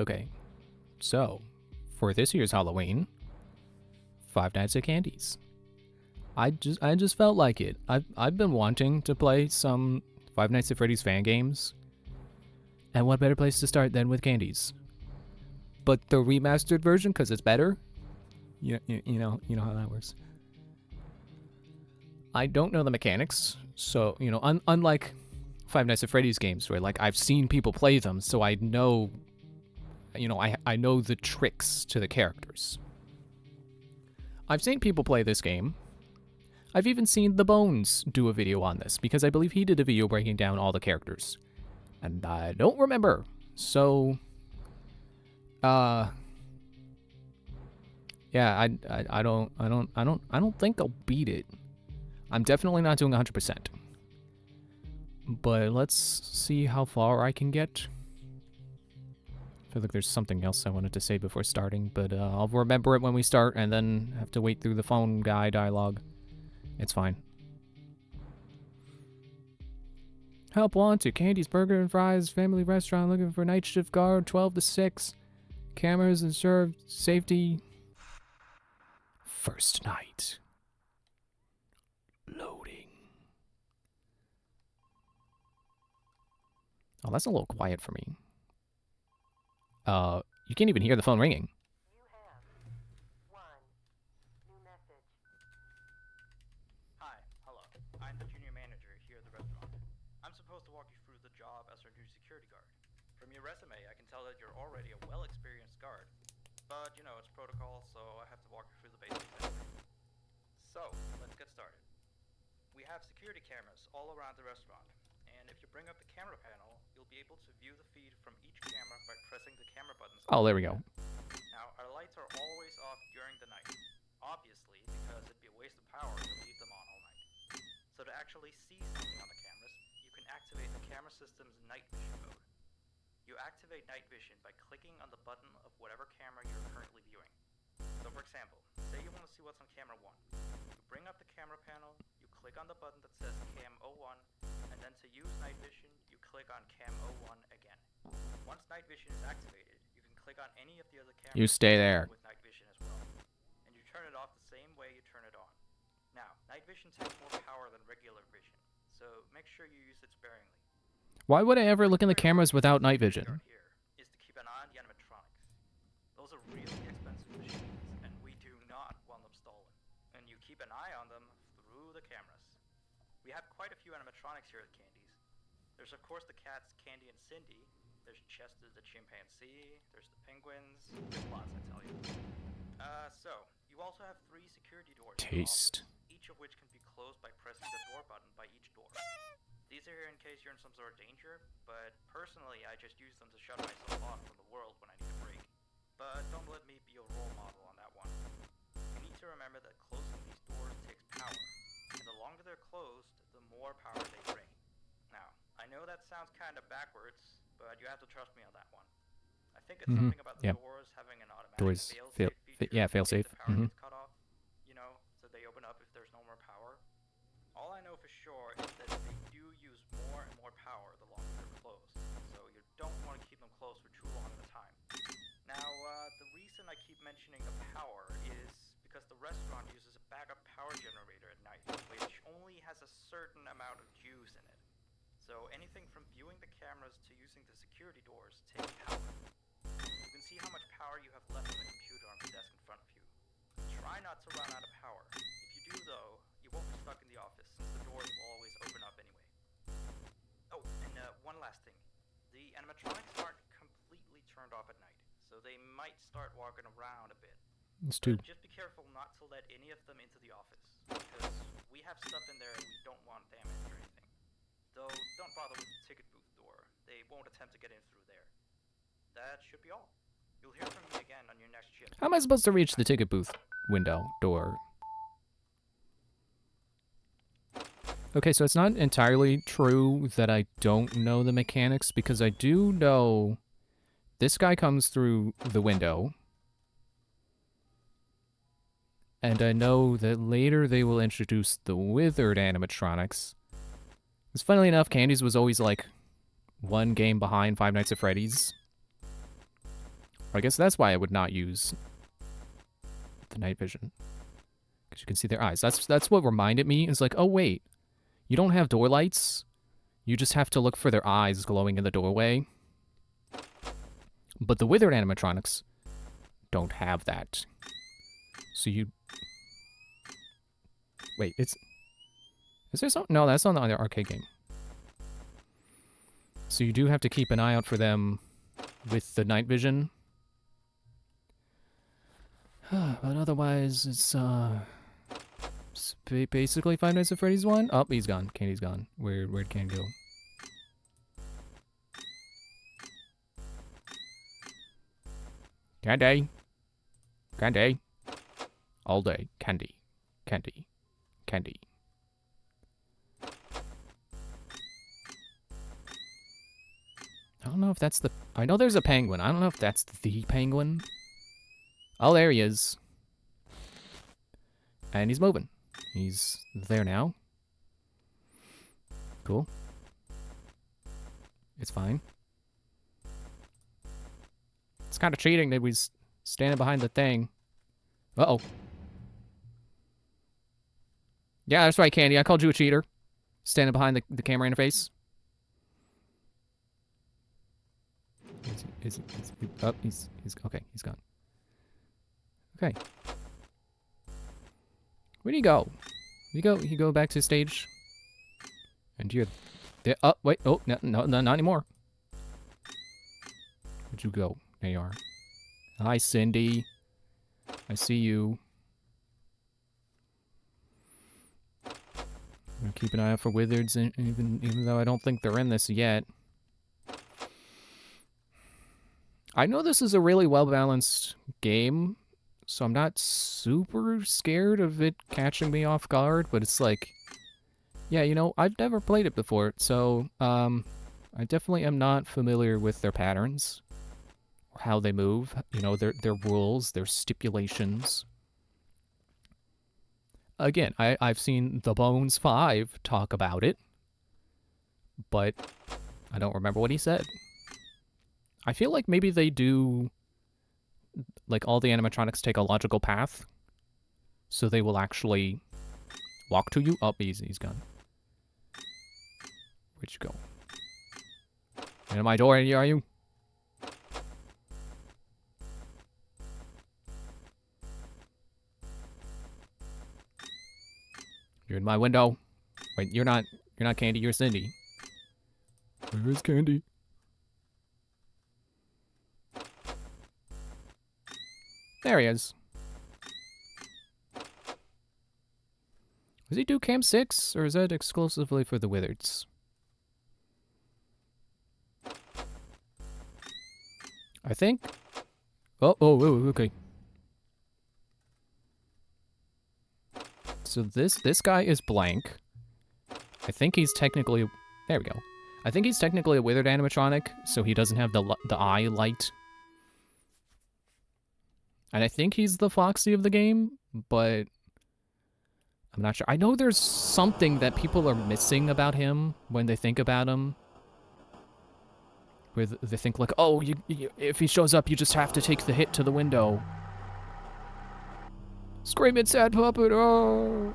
Okay, so for this year's Halloween, Five Nights at Candy's. I just felt like it. I've been wanting to play some Five Nights at Freddy's fan games, and what better place to start than with Candy's? But the remastered version, because it's better. You know how that works. I don't know the mechanics, so unlike Five Nights at Freddy's games, where like I've seen people play them, so I know. I know the tricks to the characters. I've seen people play this game. I've even seen The Bones do a video on this, because I believe he did a video breaking down all the characters. And I don't remember. So, yeah, I don't think I'll beat it. I'm definitely not doing 100%. But let's see how far I can get. I feel like there's something else I wanted to say before starting, but I'll remember it when we start and then have to wait through the phone guy dialogue. It's fine. Help wanted. Candy's Burger and Fries Family Restaurant looking for night shift guard 12 to 6. Cameras ensure safety. First night. Loading. Oh, that's a little quiet for me. You can't even hear the phone ringing. You have one new message. Hi, hello. I'm the junior manager here at the restaurant. I'm supposed to walk you through the job as our new security guard. From your resume, I can tell that you're already a well-experienced guard. But, you know, it's protocol, so I have to walk you through the basics anyway. So, let's get started. We have security cameras all around the restaurant. And if you bring up the camera panel, you'll be able to view the feed from each camera by pressing the camera buttons. Oh, there we go. Now, our lights are always off during the night. Obviously, because it'd be a waste of power to leave them on all night. So to actually see something on the cameras, you can activate the camera system's night vision mode. You activate night vision by clicking on the button of whatever camera you're currently viewing. So for example, say you want to see what's on camera 1. You bring up the camera panel, you click on the button that says Cam 01, and then to use night vision, you click on Cam 01 again. Once night vision is activated, you can click on any of the other cameras. You stay there. With night vision as well. And you turn it off the same way you turn it on. Now, night vision takes more power than regular vision, so make sure you use it sparingly. Why would I ever look in the cameras without night vision? Here is to keep an eye on the animatronics. Those are really expensive machines, and we do not want them stolen. And you keep an eye on them through the cameras. We have quite a few animatronics here at Candy's. There's of course the cats Candy and Cindy. There's Chester the chimpanzee. There's the penguins. There's lots, I tell you. So you also have 3 security doors. Taste. Each of which can be closed by pressing the door button by each door. These are here in case you're in some sort of danger, but personally I just use them to shut myself off from the world when I need a break. But don't let me be a role model on that one. You need to remember that closing these doors takes power, and the longer they're closed, the more power they drain. Now, I know that sounds kind of backwards, but you have to trust me on that one. I think it's something about the doors having an automatic fail-safe feature. Fail-safe. The power gets cut off, you know, so they open up if there's no more power. All I know for sure is that they do use more and more power the longer they're closed, so you don't want to keep them closed for too long at a time. Now, the reason I keep mentioning the power is because the restaurant uses a backup power generator at night, which only has a certain amount of juice in it. So anything from viewing the cameras to using the security doors takes power. You can see how much power you have left on the computer on the desk in front of you. Try not to run out of power. If you do though, you won't be stuck in the office since the doors will always open up anyway. Oh, and one last thing. The animatronics aren't completely turned off at night, so they might start walking around a bit. It's too. Just be careful not to let any of them into the office, because we have stuff in there and we don't want damage or anything. Though, don't bother with the ticket booth door. They won't attempt to get in through there. That should be all. You'll hear from me again on your next shift. How am I supposed to reach the ticket booth window door? Okay, so it's not entirely true that I don't know the mechanics, because I do know this guy comes through the window. And I know that later they will introduce the withered animatronics. Because funnily enough, Candy's was always like one game behind Five Nights at Freddy's. I guess that's why I would not use the night vision. Because you can see their eyes. That's what reminded me. Is like, oh wait, you don't have door lights. You just have to look for their eyes glowing in the doorway. But the withered animatronics don't have that. So you... Wait, it's... Is there something? No, that's on the other arcade game. So you do have to keep an eye out for them with the night vision. But otherwise, it's basically Five Nights at Freddy's 1. Oh, he's gone. Candy's gone. Where'd Candy go? Candy. Candy. All day. Candy. Candy. Candy. I don't know if that's the... I know there's a penguin. I don't know if that's the penguin. Oh, there he is. And he's moving. He's there now. Cool. It's fine. It's kind of cheating that he's standing behind the thing. Uh-oh. Yeah, that's right, Candy. I called you a cheater. Standing behind the camera interface. Oh, he's okay. He's gone. Okay. Where do you go? You go back to stage. And you're there. Oh, wait. Oh, no, not anymore. Where'd you go? There you are. Hi, Cindy. I see you. I'm gonna keep an eye out for wizards, even though I don't think they're in this yet. I know this is a really well-balanced game, so I'm not super scared of it catching me off guard, but it's like, yeah, you know, I've never played it before, so, I definitely am not familiar with their patterns, or how they move, you know, their rules, their stipulations. Again, I've seen The Bones 5 talk about it, but I don't remember what he said. I feel like maybe they do, like, all the animatronics take a logical path, so they will actually walk to you. Oh, he's gone. Where'd you go? In my door, are you? You're in my window. Wait, you're not Candy, you're Cindy. Where is Candy? There he is. Does he do Cam 6, or is that exclusively for the Wizards? I think... Oh, okay. So this guy is blank. I think he's technically... There we go. I think he's technically a withered animatronic, so he doesn't have the eye light. And I think he's the Foxy of the game, but I'm not sure. I know there's something that people are missing about him when they think about him. Where they think like, oh, if he shows up, you just have to take the hit to the window. Screaming sad puppet, oh!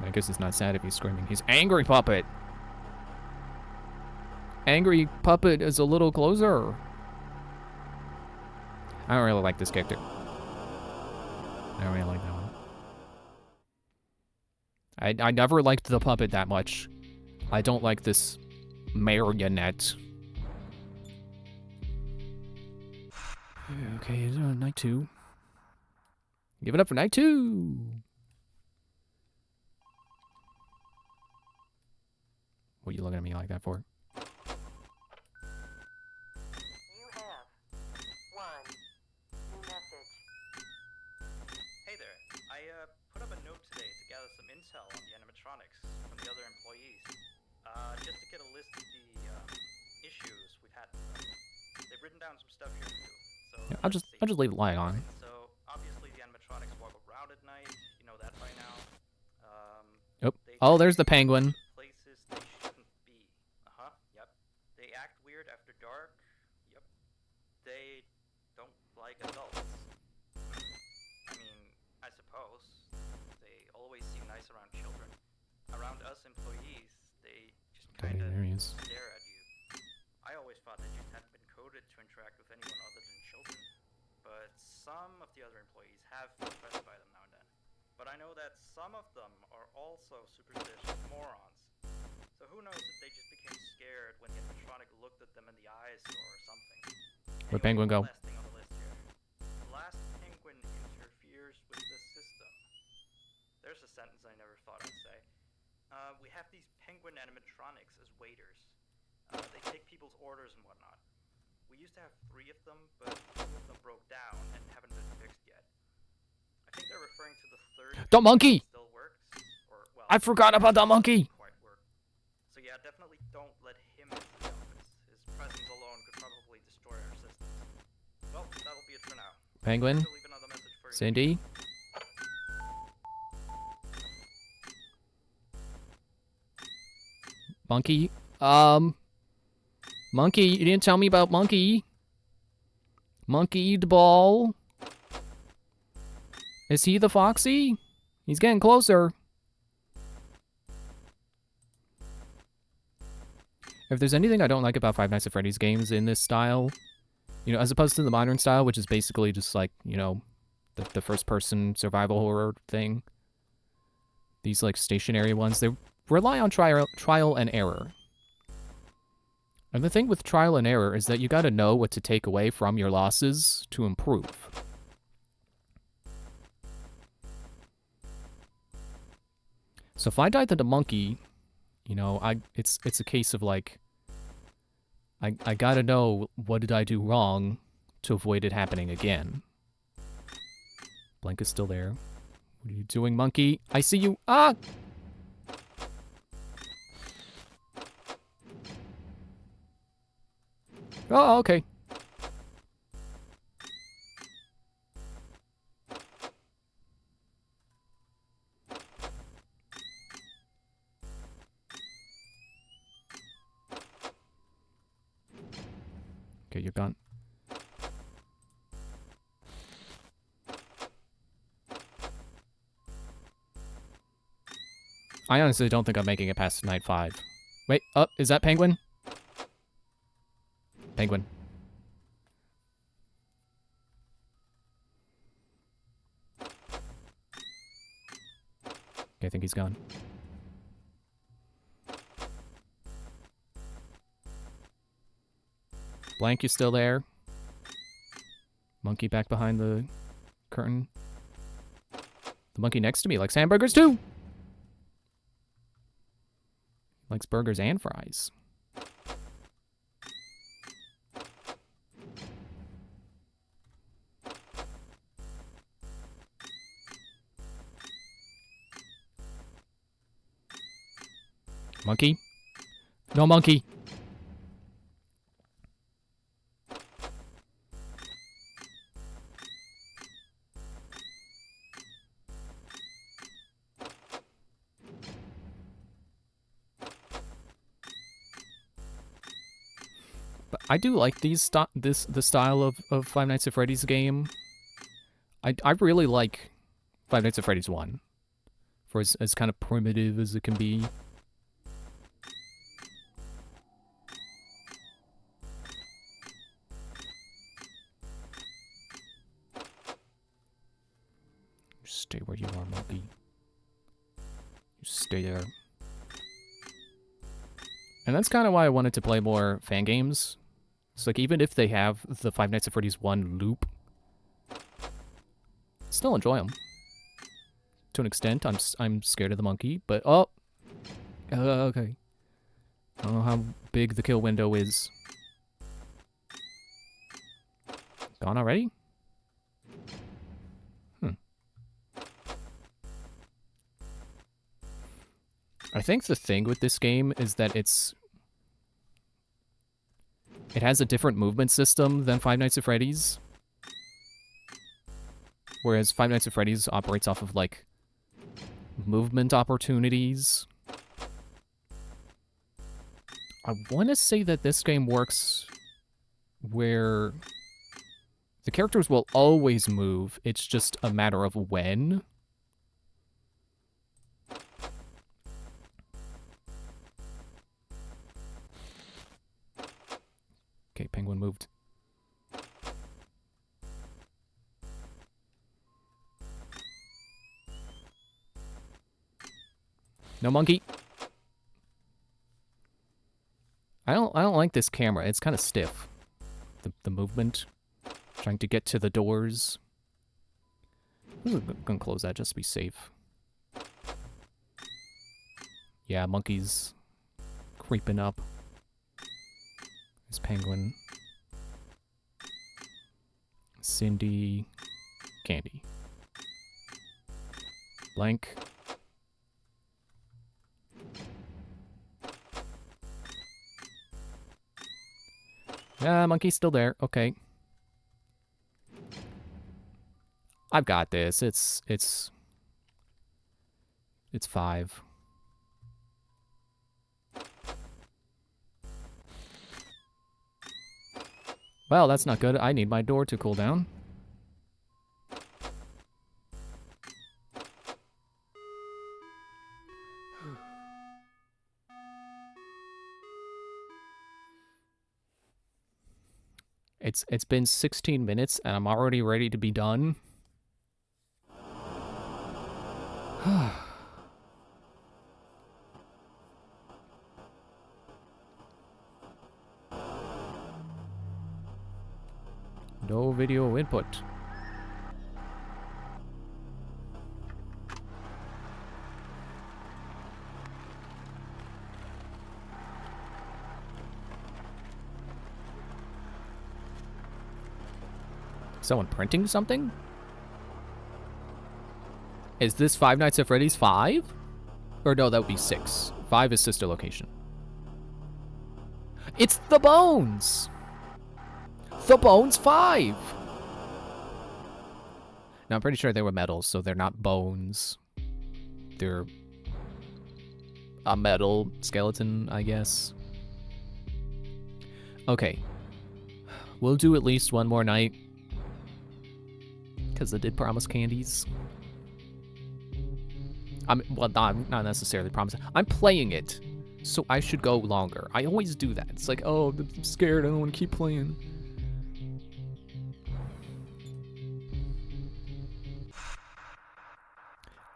I guess it's not sad if he's screaming. He's angry puppet. Angry puppet is a little closer. I don't really like this character. I don't really like that one. I never liked the puppet that much. I don't like this marionette. Okay, night 2. Give it up for night 2. What are you looking at me like that for? You have one new message. Hey there. I put up a note today to gather some intel on the animatronics from the other employees. Just to get a list of the issues we've had with them. They've written down some stuff here for you. So Yeah, I'll just leave it lying on. So obviously the animatronics walk around at night. You know that by now. Yep. They Oh, tend there's to the penguin. places they shouldn't be. is. stare at you. I always thought they just hadn't been coded to interact with anyone other than children, but some of the other employees have been threatened by them now and then. But I know that some of them are also superstitious morons. So who knows if they just became scared when the animatronic looked at them in the eyes or something. Where'd Penguin go? Last thing on the list here. The last penguin interferes with the system. There's a sentence I never thought I'd say. We have these penguin animatronics as waiters. They take people's orders and whatnot. We used to have 3 of them, but 2 of them broke down and haven't been fixed yet. I think they're referring to the 3rd. The monkey! Still works, or well, I forgot about the monkey! quite work. So yeah, definitely don't let him into the office. His presence alone could probably destroy our systems. Well, that'll be it for now. Penguin, Still leave another message for you. Cindy. Monkey. Monkey, you didn't tell me about Monkey. Monkey the ball. Is he the Foxy? He's getting closer. If there's anything I don't like about Five Nights at Freddy's games in this style, you know, as opposed to the modern style, which is basically just like, you know, the first-person survival horror thing. These, like, stationary ones, they rely on trial and error. And the thing with trial and error is that you gotta know what to take away from your losses to improve. So if I died to the monkey, you know, it's a case of like, I gotta know what did I do wrong to avoid it happening again. Blank is still there. What are you doing, monkey? I see you. Ah! Oh, okay. Okay, you're gone. I honestly don't think I'm making it past night 5. Wait, is that Penguin? Penguin. Okay, I think he's gone. Blank, you still there? Monkey back behind the curtain. The monkey next to me likes hamburgers too! Likes burgers and fries. Monkey? No monkey! But I do like the style of Five Nights at Freddy's game. I really like Five Nights at Freddy's 1. For as kind of primitive as it can be. Stay where you are, monkey. You stay there. And that's kind of why I wanted to play more fan games. It's like, even if they have the Five Nights at Freddy's 1 loop, still enjoy them. To an extent, I'm scared of the monkey, but okay. I don't know how big the kill window is. Gone already? I think the thing with this game is that it has a different movement system than Five Nights at Freddy's. Whereas Five Nights at Freddy's operates off of, like, movement opportunities. I want to say that this game works where the characters will always move, it's just a matter of when. Okay, penguin moved. No monkey. I don't like this camera. It's kind of stiff. The movement. Trying to get to the doors. I'm gonna close that just to be safe. Yeah, monkey's creeping up. There's penguin. Cindy. Candy. Blank. Yeah, monkey's still there. Okay. I've got this. It's 5. Well, that's not good. I need my door to cool down. It's been 16 minutes and I'm already ready to be done. No video input. Someone printing something? Is this Five Nights at Freddy's 5? Or no, that would be 6. 5 is sister location. It's the Bones! The Bones 5! Now, I'm pretty sure they were metals, so they're not bones. They're a metal skeleton, I guess. Okay. We'll do at least one more night. Because I did promise candies. Well, not necessarily promising. I'm playing it, so I should go longer. I always do that. It's like, oh, I'm scared. I don't want to keep playing.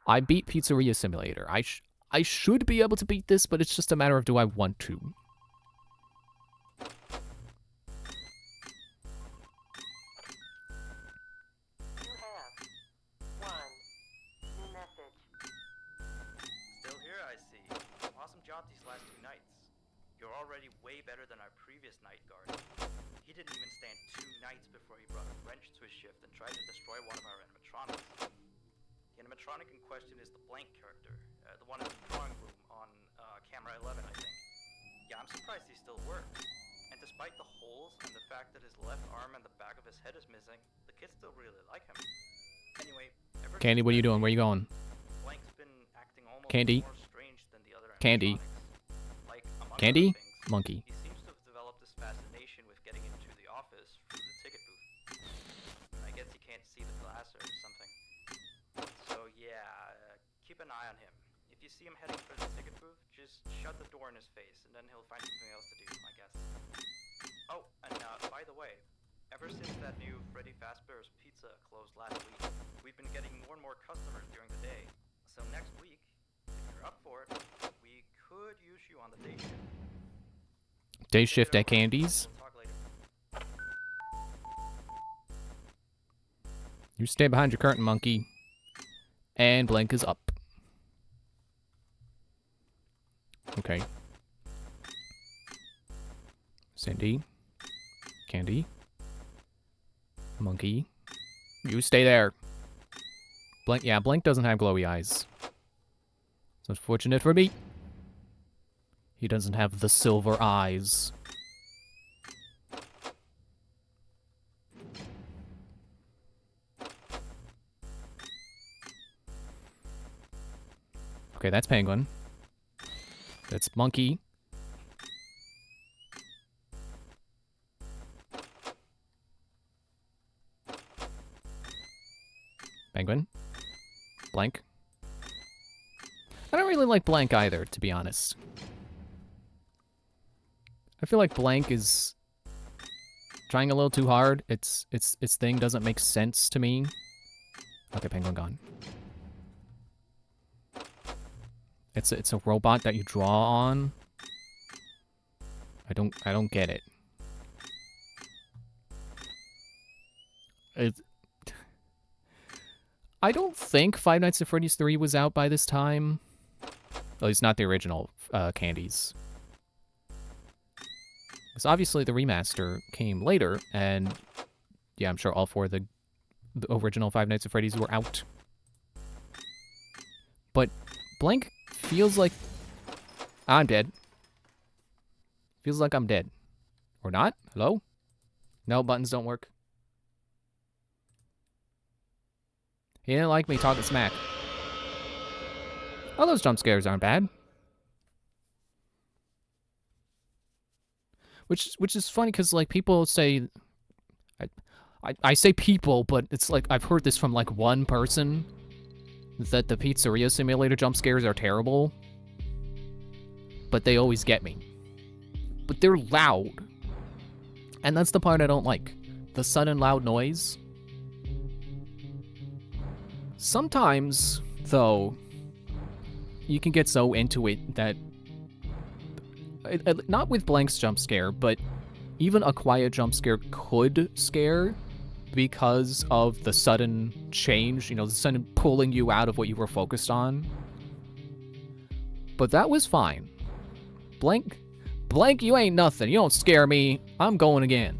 I beat Pizzeria Simulator. I should be able to beat this, but it's just a matter of do I want to. These last 2 nights. You're already way better than our previous night guard. He didn't even stand 2 nights before he brought a wrench to his shift and tried to destroy one of our animatronics. The animatronic in question is the Blank character, the one in the drawing room on camera 11, I think. Yeah, I'm surprised he still works. And despite the holes and the fact that his left arm and the back of his head is missing, the kids still really like him. Anyway, Candy, what are you doing? Where are you going? Blank's been acting almost Candy. more strange than the other Candy. like, among Candy? other things, Monkey. he seems to have developed this fascination with getting into the office through the ticket booth. I guess he can't see the glass or something. So yeah, keep an eye on him. If you see him heading for the ticket booth, just shut the door in his face, and then he'll find something else to do, I guess. Oh, and by the way, ever since that new Freddy Fazbear's Pizza closed last week, we've been getting more and more customers during the day. So next week, if you're up for it, we could use you on the day shift. Day shift at Candy's? We'll talk later. You stay behind your curtain, monkey. And Blank is up. Okay. Cindy. Candy. Monkey. You stay there. Blank, yeah, Blank doesn't have glowy eyes. It's unfortunate for me. He doesn't have the silver eyes. Okay, that's Penguin. That's Monkey. Penguin. Blank. I don't really like Blank either, to be honest. I feel like Blank is trying a little too hard. Its thing doesn't make sense to me. Okay, penguin gone. It's a robot that you draw on. I don't get it. I don't think Five Nights at Freddy's 3 was out by this time. At least not the original candies. Because obviously the remaster came later, and yeah, I'm sure all four of the original Five Nights at Freddy's were out. But Blank feels like I'm dead. Feels like I'm dead. Or not? Hello? No, buttons don't work. He didn't like me talking smack. Oh, those jump scares aren't bad. Which is funny because like people say, I say people, but it's like I've heard this from like one person that the Pizzeria Simulator jump scares are terrible, but they always get me. But they're loud, and that's the part I don't like. The sudden loud noise. Sometimes, though, you can get so into it that not with Blank's jump scare, but even a quiet jump scare could scare because of the sudden change, you know, the sudden pulling you out of what you were focused on. But that was fine. Blank, you ain't nothing. You don't scare me. I'm going again.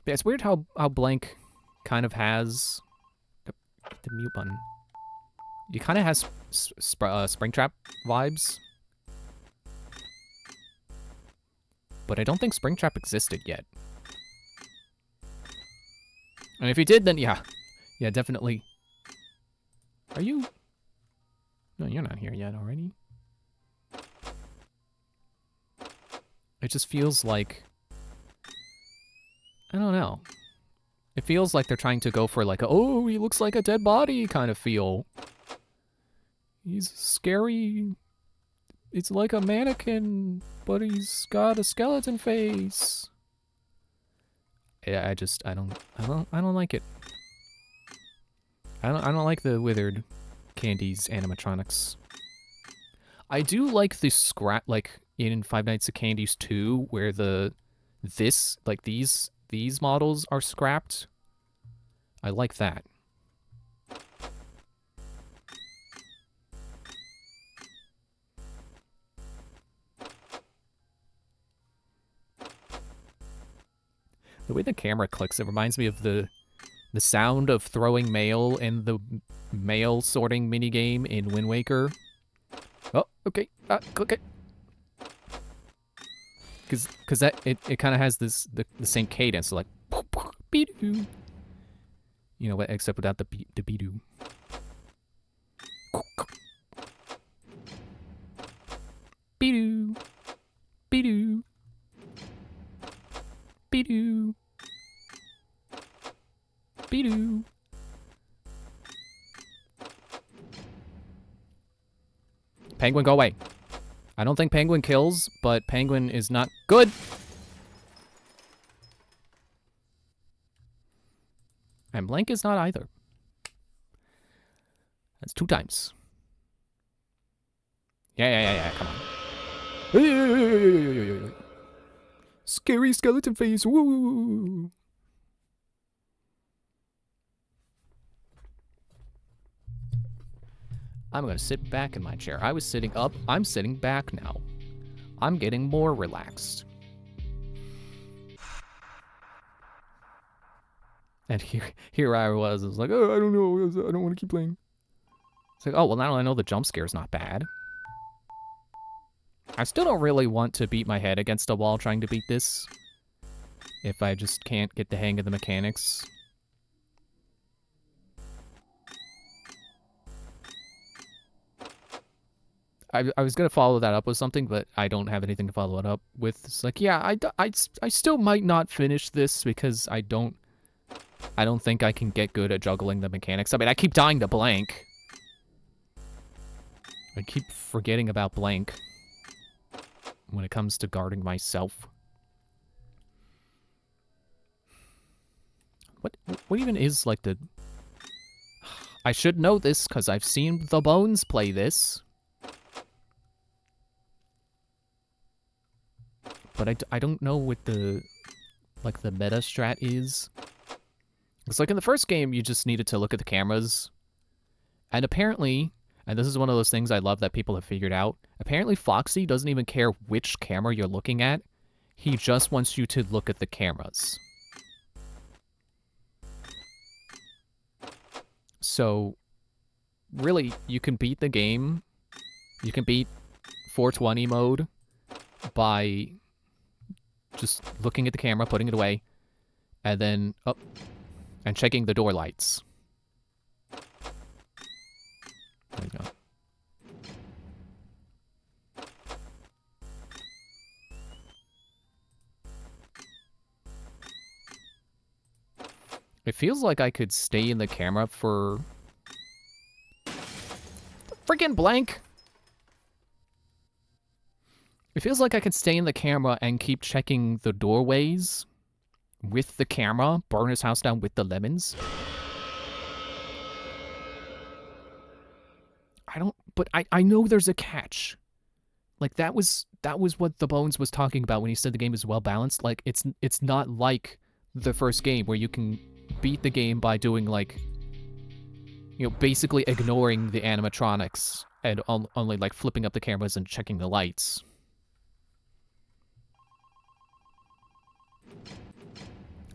Yeah, it's weird how Blank kind of has the mute button. He kind of has Springtrap vibes. But I don't think Springtrap existed yet. And if he did, then yeah. Yeah, definitely. Are you? No, you're not here yet already. It just feels like... I don't know. It feels like they're trying to go for like a, oh, he looks like a dead body kind of feel. He's scary. It's like a mannequin, but he's got a skeleton face. Yeah, I don't like it. I don't like the Withered Candies animatronics. I do like the scrap, like in Five Nights at Candies 2, where these models are scrapped. I like that. The way the camera clicks, it reminds me of the sound of throwing mail in the mail sorting minigame in Wind Waker. Oh, okay. Click it. Because that it kind of has this the same cadence, so like be-doo. You know, except without the be-doo. Be-doo. Be-doo. Be-doo. Be-doo. Penguin, go away. I don't think Penguin kills, but Penguin is not good. And Blank is not either. That's 2 times. Yeah, come on. Scary skeleton face, woo! I'm gonna sit back in my chair. I was sitting up, I'm sitting back now. I'm getting more relaxed. And here I was like, oh, I don't know, I don't want to keep playing. It's like, oh, well, now I know the jump scare is not bad. I still don't really want to beat my head against a wall trying to beat this. If I just can't get the hang of the mechanics. I was going to follow that up with something, but I don't have anything to follow it up with. It's like, yeah, I still might not finish this because I don't think I can get good at juggling the mechanics. I mean, I keep dying to Blank. I keep forgetting about blank when it comes to guarding myself. What even is like the... I should know this because I've seen the Bones play this. But I don't know what the... like the meta strat is. It's like in the first game, you just needed to look at the cameras. And apparently, and this is one of those things I love that people have figured out, apparently Foxy doesn't even care which camera you're looking at. He just wants you to look at the cameras. So, really, you can beat the game. You can beat 420 mode by just looking at the camera, putting it away, and then up and checking the door lights. There you go. It feels like I could stay in the camera for... freaking blank! It feels like I could stay in the camera and keep checking the doorways with the camera, burn his house down with the lemons. But I know there's a catch. Like, that was what the Bones was talking about when he said the game is well balanced. Like, it's not like the first game where you can beat the game by doing, like, you know, basically ignoring the animatronics and only, like, flipping up the cameras and checking the lights.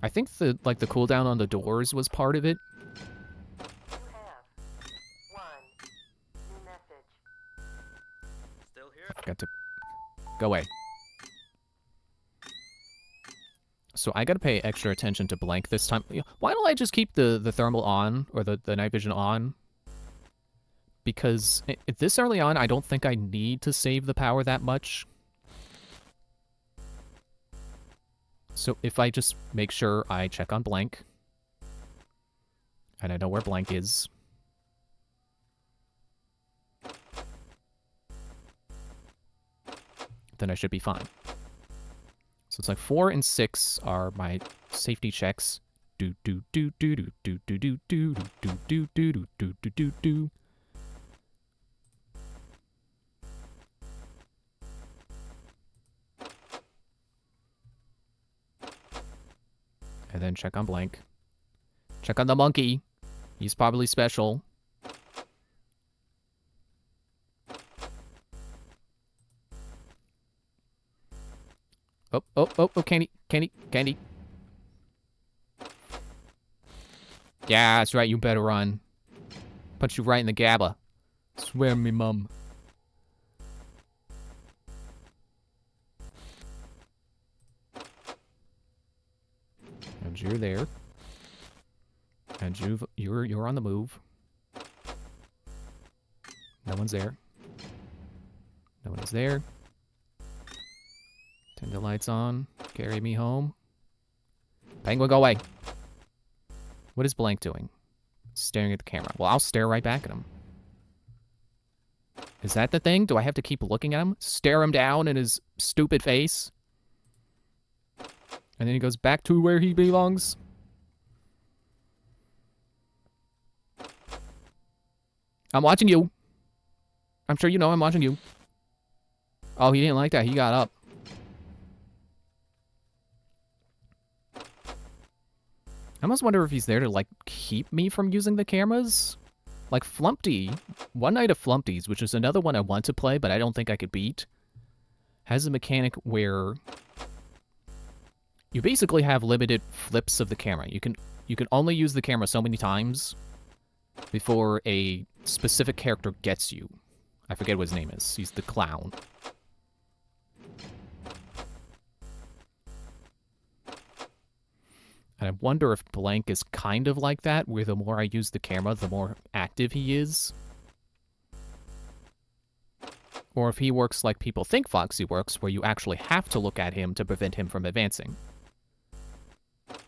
I think the cooldown on the doors was part of it. You have one new message. Still here? I forgot to go away. So I gotta pay extra attention to blank this time. Why don't I just keep the thermal on, or the night vision on? Because this early on, I don't think I need to save the power that much. So if I just make sure I check on blank, and I know where blank is, then I should be fine. So it's like 4 and 6 are my safety checks. Do do do do do do do do do do do do do do do do. And then check on blank. Check on the monkey. He's probably special. Oh, Candy. Yeah, that's right, you better run. Punch you right in the gabba. Swear me, mum. And you're there. And you're on the move. No one's there. No one is there. Turn the lights on. Carry me home. Penguin, go away. What is blank doing? Staring at the camera. Well, I'll stare right back at him. Is that the thing? Do I have to keep looking at him? Stare him down in his stupid face? And then he goes back to where he belongs? I'm watching you. I'm sure you know I'm watching you. Oh, he didn't like that. He got up. I almost wonder if he's there to, like, keep me from using the cameras. Like, Flumpty, One Night of Flumpty's, which is another one I want to play, but I don't think I could beat, has a mechanic where you basically have limited flips of the camera. You can only use the camera so many times before a specific character gets you. I forget what his name is. He's the clown. And I wonder if blank is kind of like that, where the more I use the camera, the more active he is. Or if he works like people think Foxy works, where you actually have to look at him to prevent him from advancing.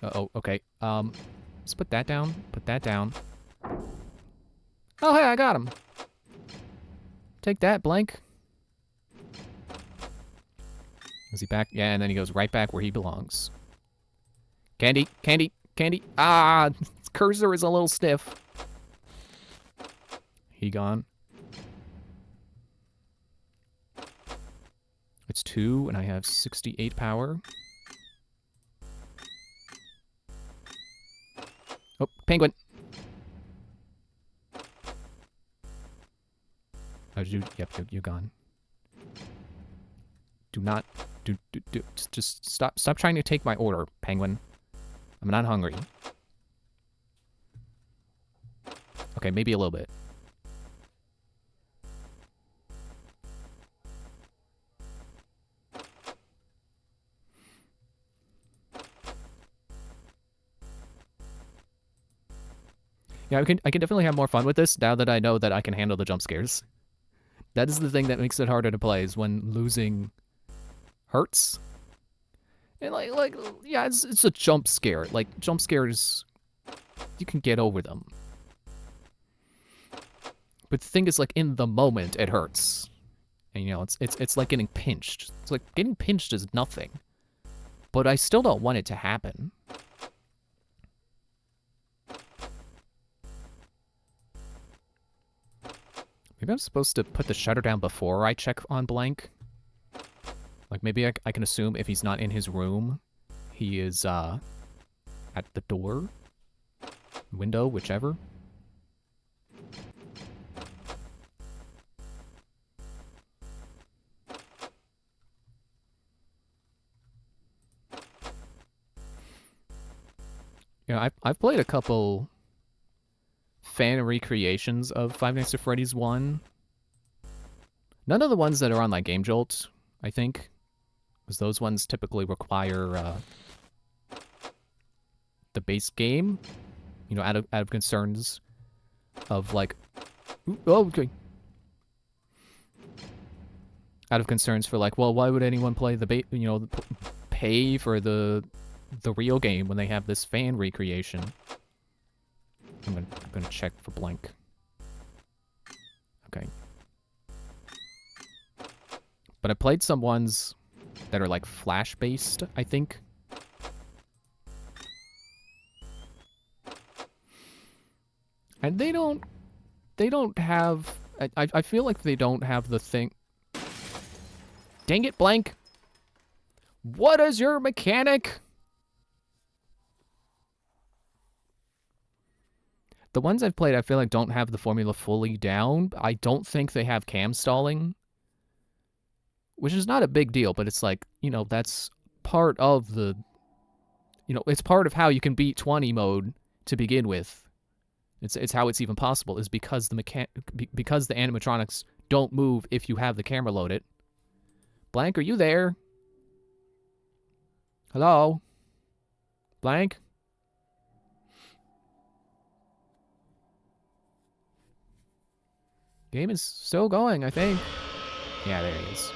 Uh-oh, okay. Let's put that down. Put that down. Oh, hey, I got him. Take that, blank. Is he back? Yeah, and then he goes right back where he belongs. Candy, candy, candy. Ah, cursor is a little stiff. He gone. It's 2, and I have 68 power. Oh, penguin. Oh, yep, you're gone. Do not, just stop trying to take my order, penguin. I'm not hungry. Okay, maybe a little bit. Yeah, I can definitely have more fun with this now that I know that I can handle the jump scares. That is the thing that makes it harder to play, is when losing hurts. And like yeah, it's a jump scare. Like jump scares, you can get over them. But the thing is, like, in the moment it hurts. And you know, it's like getting pinched. It's like getting pinched is nothing. But I still don't want it to happen. Maybe I'm supposed to put the shutter down before I check on blank. Like, maybe I can assume if he's not in his room, he is, at the door? Window, whichever. You know, I've played a couple fan recreations of Five Nights at Freddy's 1. None of the ones that are on like Game Jolt, I think, because those ones typically require the base game, you know, out of concerns of like, oh, okay, out of concerns for like, well, why would anyone play the pay for the real game when they have this fan recreation? I'm gonna check for blank. Okay. But I played some ones that are like flash based, I think. And they don't have, I feel like they don't have the thing. Dang it, blank. What is your mechanic? The ones I've played, I feel like don't have the formula fully down. I don't think they have cam stalling, which is not a big deal, but it's like, you know, that's part of the, you know, it's part of how you can beat 20 mode to begin with. It's how it's even possible, is because because the animatronics don't move if you have the camera loaded. Blank, are you there? Hello? Blank? Game is still going, I think. Yeah, there he is.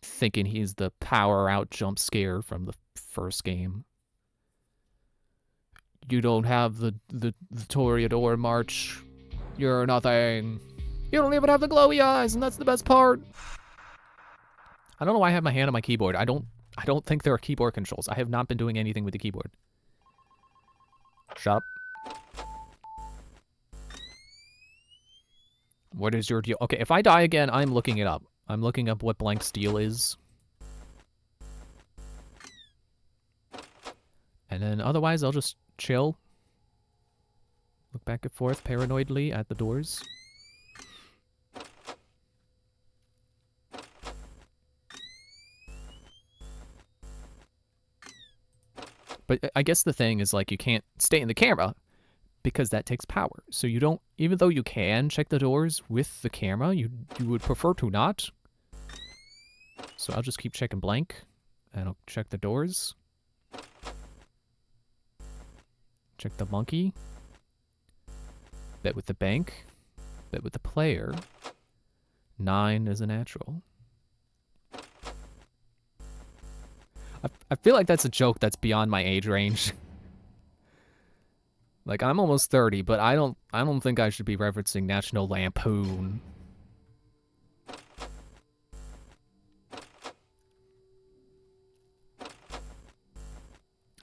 Thinking he's the power out jump scare from the first game. You don't have the Toreador march. You're nothing. You don't even have the glowy eyes, and that's the best part. I don't know why I have my hand on my keyboard. I don't think there are keyboard controls. I have not been doing anything with the keyboard. Shut up. What is your deal? Okay, if I die again, I'm looking it up. I'm looking up what blank steel is. And then otherwise, I'll just chill. Look back and forth paranoidly at the doors. But I guess the thing is, like, you can't stay in the camera because that takes power. So you don't, even though you can check the doors with the camera, you would prefer to not. So I'll just keep checking blank, and I'll check the doors. Check the monkey. Bet with the bank. Bet with the player. 9 is a natural. I feel like that's a joke that's beyond my age range. Like, I'm almost 30, but I don't think I should be referencing National Lampoon.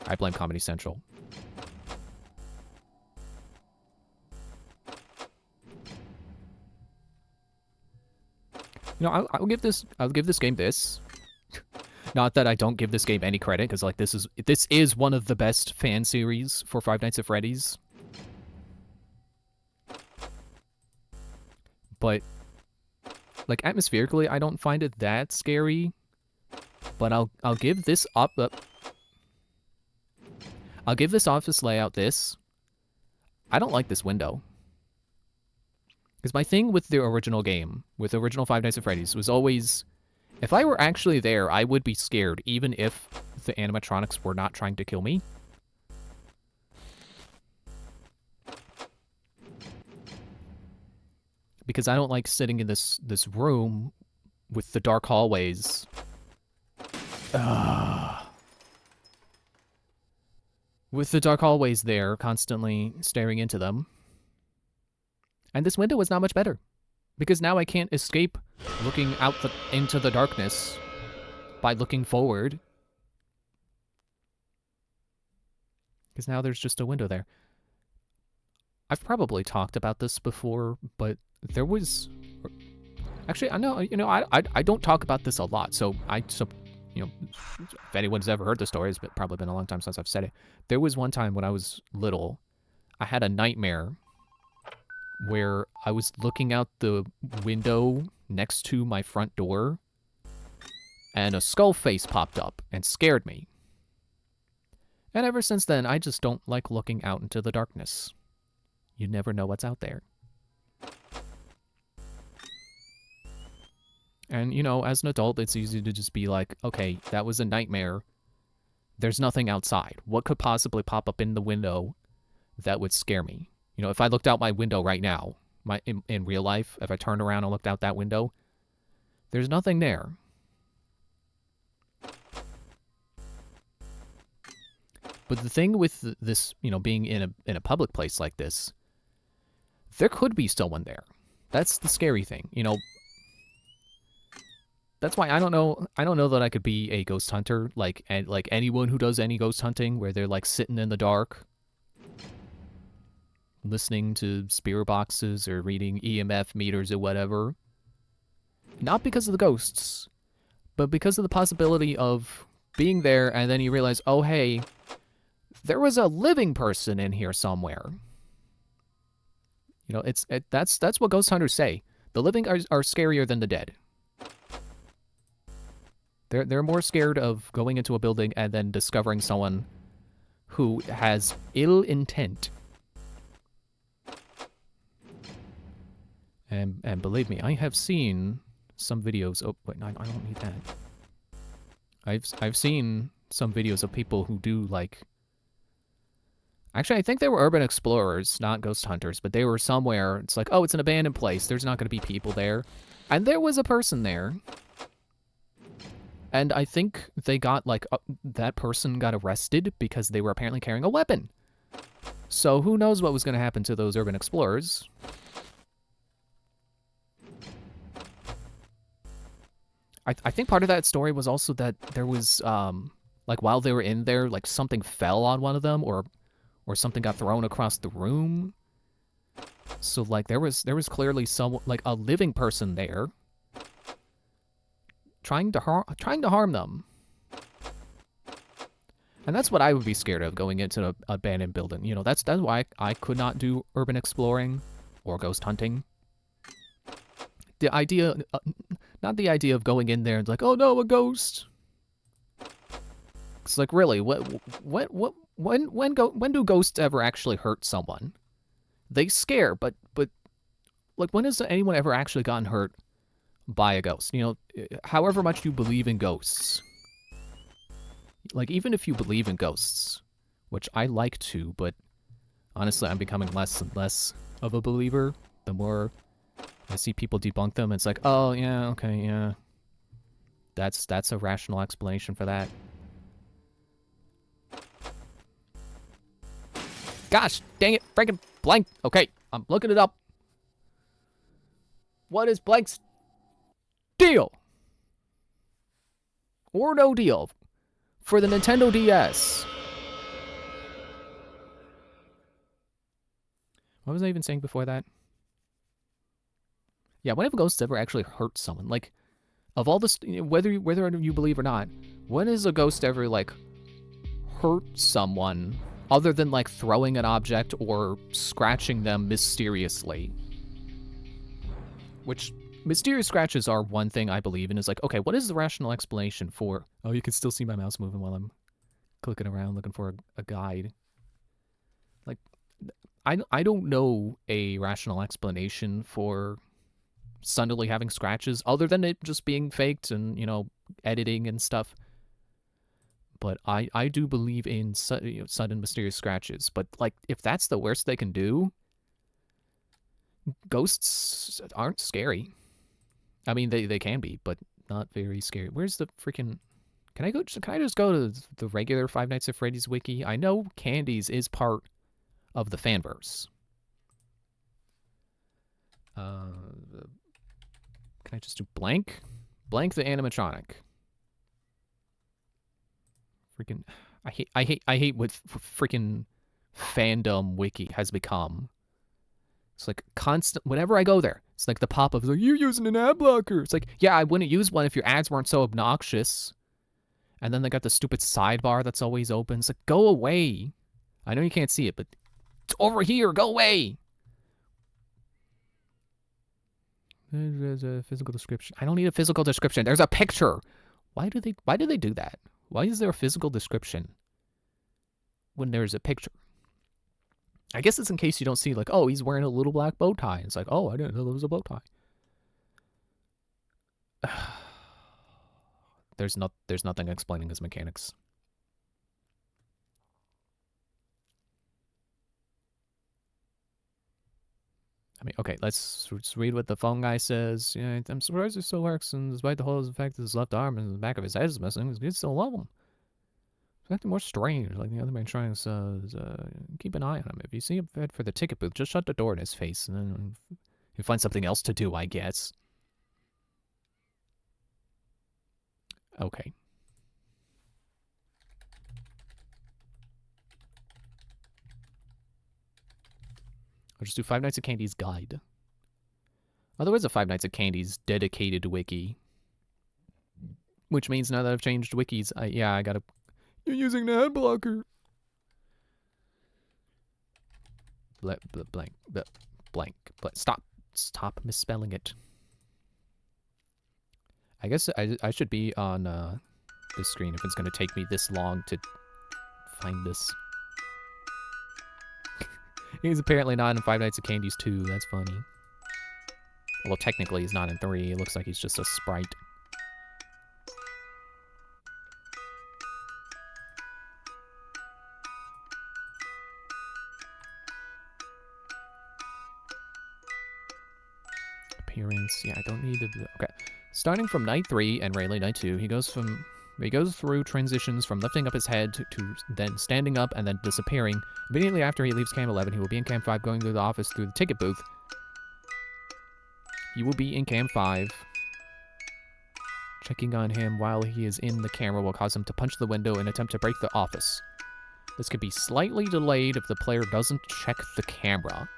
I blame Comedy Central. You know, I'll give this game this. Not that I don't give this game any credit, because like this is one of the best fan series for Five Nights at Freddy's. But like atmospherically, I don't find it that scary. But I'll give this I'll give this office layout this. I don't like this window. Because my thing with the original game, with the original Five Nights at Freddy's, was always, if I were actually there, I would be scared, even if the animatronics were not trying to kill me. Because I don't like sitting in this room with the dark hallways. With the dark hallways there, constantly staring into them. And this window is not much better. Because now I can't escape looking out into the darkness by looking forward. Because now there's just a window there. I've probably talked about this before, but there was... Actually, I know, I don't talk about this a lot, so you know, if anyone's ever heard the story, it's probably been a long time since I've said it. There was one time when I was little, I had a nightmare where I was looking out the window next to my front door, and a skull face popped up and scared me. And ever since then, I just don't like looking out into the darkness. You never know what's out there. And, you know, as an adult, it's easy to just be like, okay, that was a nightmare. There's nothing outside. What could possibly pop up in the window that would scare me? You know, if I looked out my window right now, in real life, if I turned around and looked out that window, there's nothing there. But the thing with this, you know, being in a public place like this, there could be someone there. That's the scary thing, you know. That's why I don't know that I could be a ghost hunter, like anyone who does any ghost hunting, where they're like sitting in the dark, listening to spirit boxes or reading EMF meters or whatever. Not because of the ghosts, but because of the possibility of being there and then you realize, oh hey, there was a living person in here somewhere. You know, that's what ghost hunters say. The living are scarier than the dead. They're more scared of going into a building and then discovering someone who has ill intent. And believe me, I have seen some videos. Oh wait, no, I don't need that. I've seen some videos of people who do like. Actually, I think they were urban explorers, not ghost hunters, but they were somewhere. It's like, oh, it's an abandoned place. There's not going to be people there, and there was a person there. And I think they got, like, that person got arrested because they were apparently carrying a weapon. So who knows what was going to happen to those urban explorers. I think part of that story was also that there was, like, while they were in there, like, something fell on one of them, or something got thrown across the room. So, like, there was clearly someone, like, a living person there, trying to harm them. And that's what I would be scared of going into an abandoned building. You know, that's why I could not do urban exploring or ghost hunting. The idea, not the idea of going in there and like, oh no, a ghost. It's like, really, when do ghosts ever actually hurt someone? They scare, but like, when has anyone ever actually gotten hurt by a ghost? You know, however much you believe in ghosts. Like, even if you believe in ghosts, which I like to, but honestly, I'm becoming less and less of a believer the more I see people debunk them. It's like, oh, yeah, okay, yeah. That's a rational explanation for that. Gosh, dang it, freaking blank. Okay, I'm looking it up. What is blank's deal? Or no deal for the Nintendo DS? What was I even saying before that? Yeah, when have ghosts ever actually hurt someone? Like, of all this, whether you believe or not, when has a ghost ever, like, hurt someone other than, like, throwing an object or scratching them mysteriously? Which, mysterious scratches are one thing I believe in. Is like, okay, what is the rational explanation for, oh, you can still see my mouse moving while I'm clicking around looking for a guide. Like, I don't know a rational explanation for suddenly having scratches other than it just being faked and, you know, editing and stuff. But I do believe in sudden mysterious scratches. But, like, if that's the worst they can do, ghosts aren't scary. I mean, they can be, but not very scary. Where's the freaking... Can I just go to the regular Five Nights at Freddy's wiki? I know Candies is part of the fanverse. Can I just do blank? Blank the animatronic. Freaking... I hate what freaking fandom wiki has become. It's like constant, whenever I go there, it's like the pop-up is like, you're using an ad blocker. It's like, yeah, I wouldn't use one if your ads weren't so obnoxious. And then they got the stupid sidebar that's always open. It's like, go away. I know you can't see it, but it's over here. Go away. There's a physical description. I don't need a physical description. There's a picture. Why do they do that? Why is there a physical description when there's a picture? I guess it's in case you don't see, like, oh, he's wearing a little black bow tie. It's like, oh, I didn't know there was a bow tie. There's nothing explaining his mechanics. I mean, okay, let's read what the phone guy says. Yeah, I'm surprised it still works, and despite the whole fact that his left arm and the back of his head is missing, he still love him. It's acting more strange, like the other man trying to keep an eye on him. If you see him head for the ticket booth, just shut the door in his face, and then you find something else to do, I guess. Okay. I'll just do Five Nights at Candy's guide. Oh, there was a Five Nights at Candy's dedicated wiki. Which means now that I've changed wikis, I gotta... You're using an ad blocker. Blank. Stop misspelling it. I guess I should be on this screen if it's gonna take me this long to find this. He's apparently not in Five Nights at Candy's 2. That's funny. Well, technically he's not in 3. It looks like he's just a sprite. Appearance. Yeah, I don't need to... Okay. Starting from Night 3 and Rayleigh Night 2, he goes through transitions from lifting up his head to then standing up and then disappearing. Immediately after he leaves Cam 11, he will be in Cam 5 going to the office through the ticket booth. He will be in Cam 5. Checking on him while he is in the camera will cause him to punch the window and attempt to break the office. This could be slightly delayed if the player doesn't check the camera.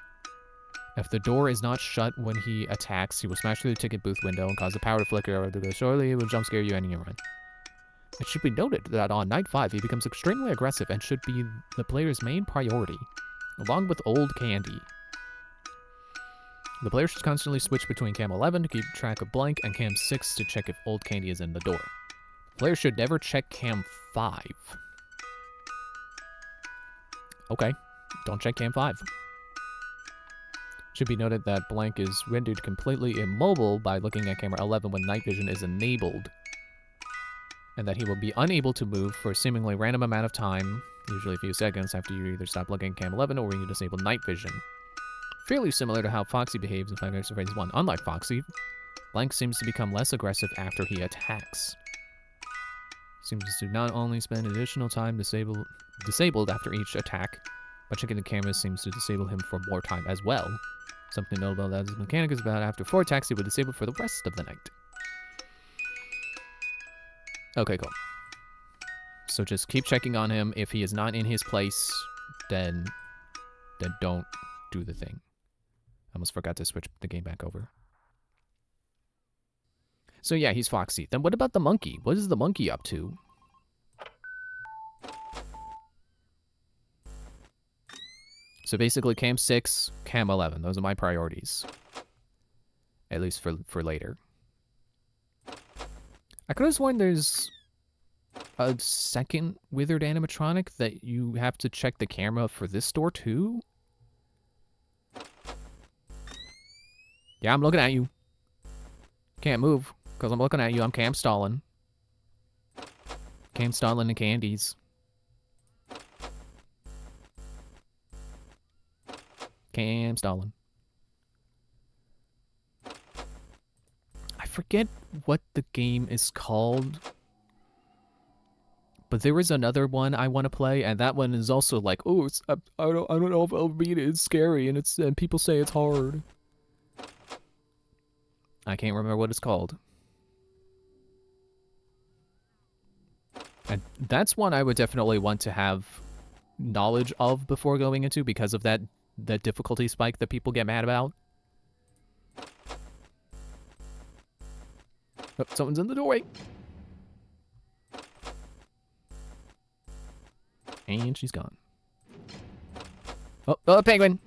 If the door is not shut when he attacks, he will smash through the ticket booth window and cause the power to flicker. Surely it will jump scare you and you run. It should be noted that on Night 5, he becomes extremely aggressive and should be the player's main priority, along with Old Candy. The player should constantly switch between Cam 11 to keep track of blank and Cam 6 to check if Old Candy is in the door. The player should never check Cam 5. Okay, don't check Cam 5. Should be noted that blank is rendered completely immobile by looking at camera 11 when night vision is enabled, and that he will be unable to move for a seemingly random amount of time, usually a few seconds after you either stop looking at cam 11 or when you disable night vision. Fairly similar to how Foxy behaves in Five Nights at Freddy's 1. Unlike Foxy, blank seems to become less aggressive after he attacks. Seems to not only spend additional time disabled after each attack, But checking the camera seems to disable him for more time as well. Something notable that his mechanic is about after 4 attacks, he will disable for the rest of the night. Okay, cool. So just keep checking on him. If he is not in his place, then don't do the thing. I almost forgot to switch the game back over. So yeah, he's Foxy. Then what about the monkey? What is the monkey up to? So basically Cam 6, Cam 11. Those are my priorities. At least for later. I could have sworn there's a second withered animatronic that you have to check the camera for this door too? Yeah, I'm looking at you. Can't move, because I'm looking at you. I'm Cam Stalin. Cam Stalin and Candies. Cam Stalin. I forget what the game is called. But there is another one I want to play, and that one is also like, oh, it's, I don't know if I'll beat it. It's scary, and people say it's hard. I can't remember what it's called. And that's one I would definitely want to have knowledge of before going into because of that difficulty spike that people get mad about. Oh, someone's in the doorway. And she's gone. Oh, penguin!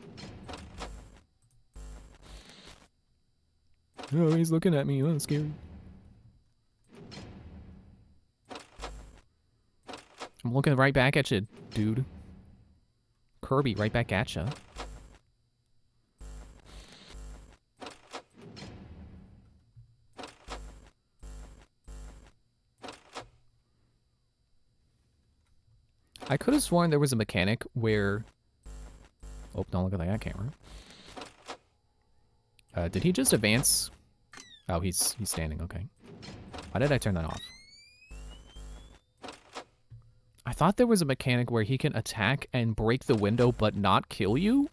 Oh, he's looking at me. Oh, that's scary. I'm looking right back at you, dude. Kirby, right back at you. I could have sworn there was a mechanic where... Oh, don't look at that camera. Did he just advance? Oh, he's standing, okay. Why did I turn that off? I thought there was a mechanic where he can attack and break the window but not kill you?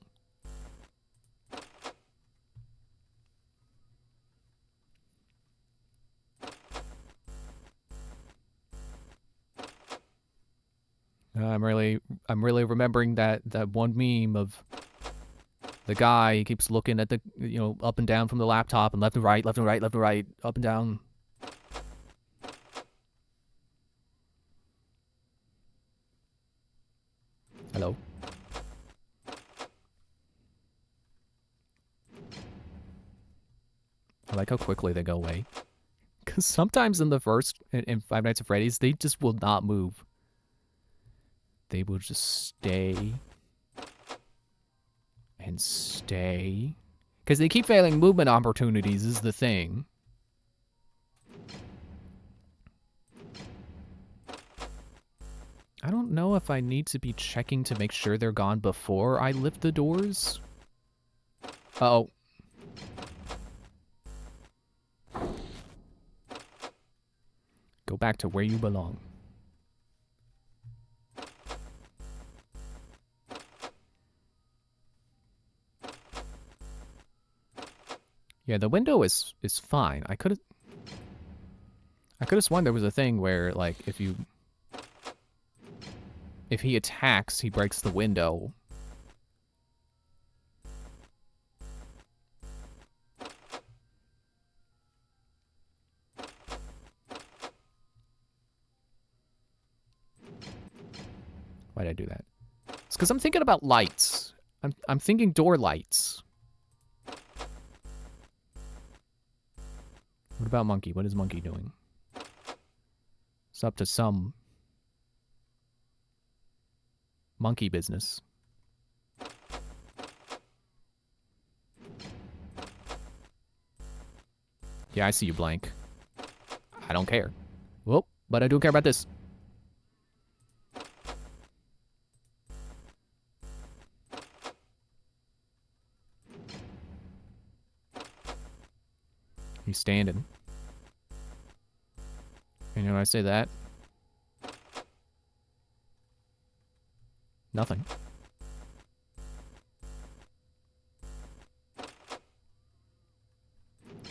I'm really remembering that one meme of the guy. He keeps looking at the, you know, up and down from the laptop and left and right, left and right, left and right, up and down. Hello. I like how quickly they go away. Because sometimes in the first, in Five Nights at Freddy's, they just will not move. They will just stay. And stay. Because they keep failing movement opportunities is the thing. I don't know if I need to be checking to make sure they're gone before I lift the doors. Uh-oh. Go back to where you belong. Yeah, the window is fine. I could have sworn there was a thing where, like, if he attacks, he breaks the window. Why did I do that? It's because I'm thinking about lights. I'm thinking door lights. What about Monkey? What is Monkey doing? It's up to some monkey business. Yeah, I see you, Blank. I don't care. Whoop, but I do care about this. He's standing. And you know when I say that? Nothing.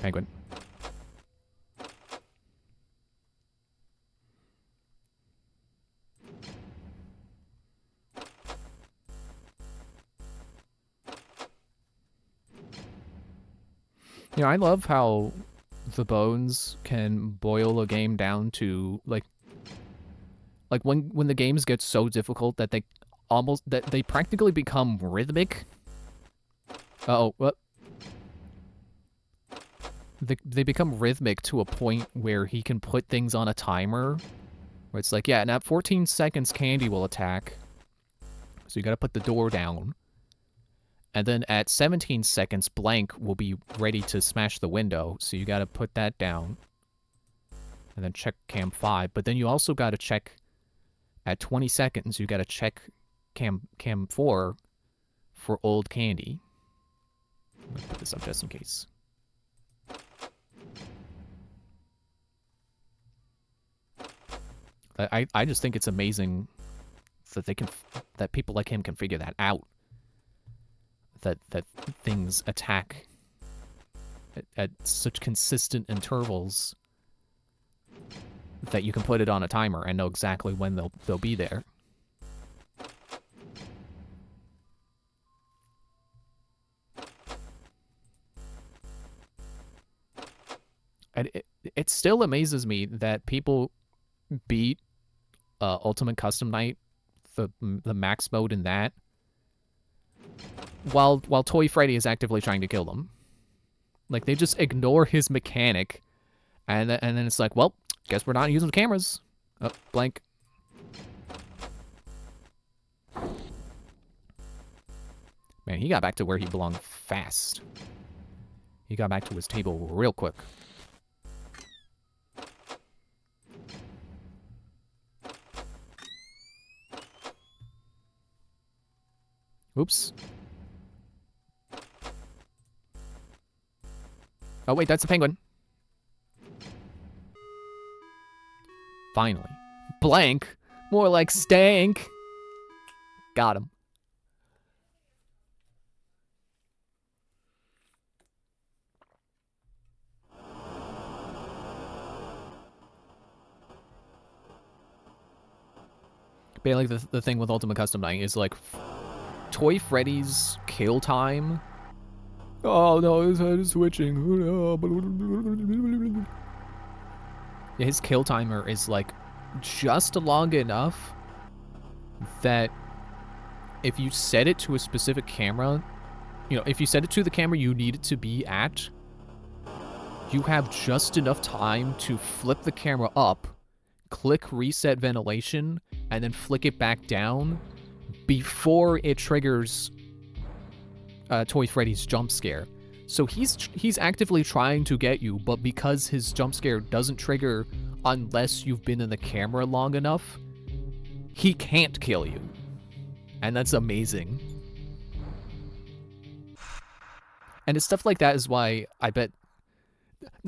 Penguin. You know, I love how the bones can boil a game down to like when the games get so difficult that they practically become rhythmic. Uh-oh, what? They become rhythmic to a point where he can put things on a timer where it's like, yeah, and at 14 seconds Candy will attack. So you got to put the door down. And then at 17 seconds, Blank will be ready to smash the window. So you got to put that down. And then check cam 5. But then you also got to check at 20 seconds, you got to check cam 4 for old Candy. I'm gonna put this up just in case. I just think it's amazing that that people like him can figure that out. That things attack at such consistent intervals that you can put it on a timer and know exactly when they'll be there. And it still amazes me that people beat Ultimate Custom Night, the max mode in that, while Toy Freddy is actively trying to kill them. Like, they just ignore his mechanic, and then it's like, well, guess we're not using the cameras. Oh, Blank. Man, he got back to where he belonged fast. He got back to his table real quick. Oops. Oh, wait, that's a penguin. Finally. Blank. More like stank. Got him. But like the thing with Ultimate Custom Night is like Toy Freddy's kill time. Oh no, his head is switching. Yeah, his kill timer is like just long enough that if you set it to a specific camera, you know, if you set it to the camera you need it to be at, you have just enough time to flip the camera up, click reset ventilation, and then flick it back down before it triggers Toy Freddy's jump scare. So he's actively trying to get you, but because his jump scare doesn't trigger unless you've been in the camera long enough, he can't kill you. And that's amazing. And it's stuff like that is why I bet...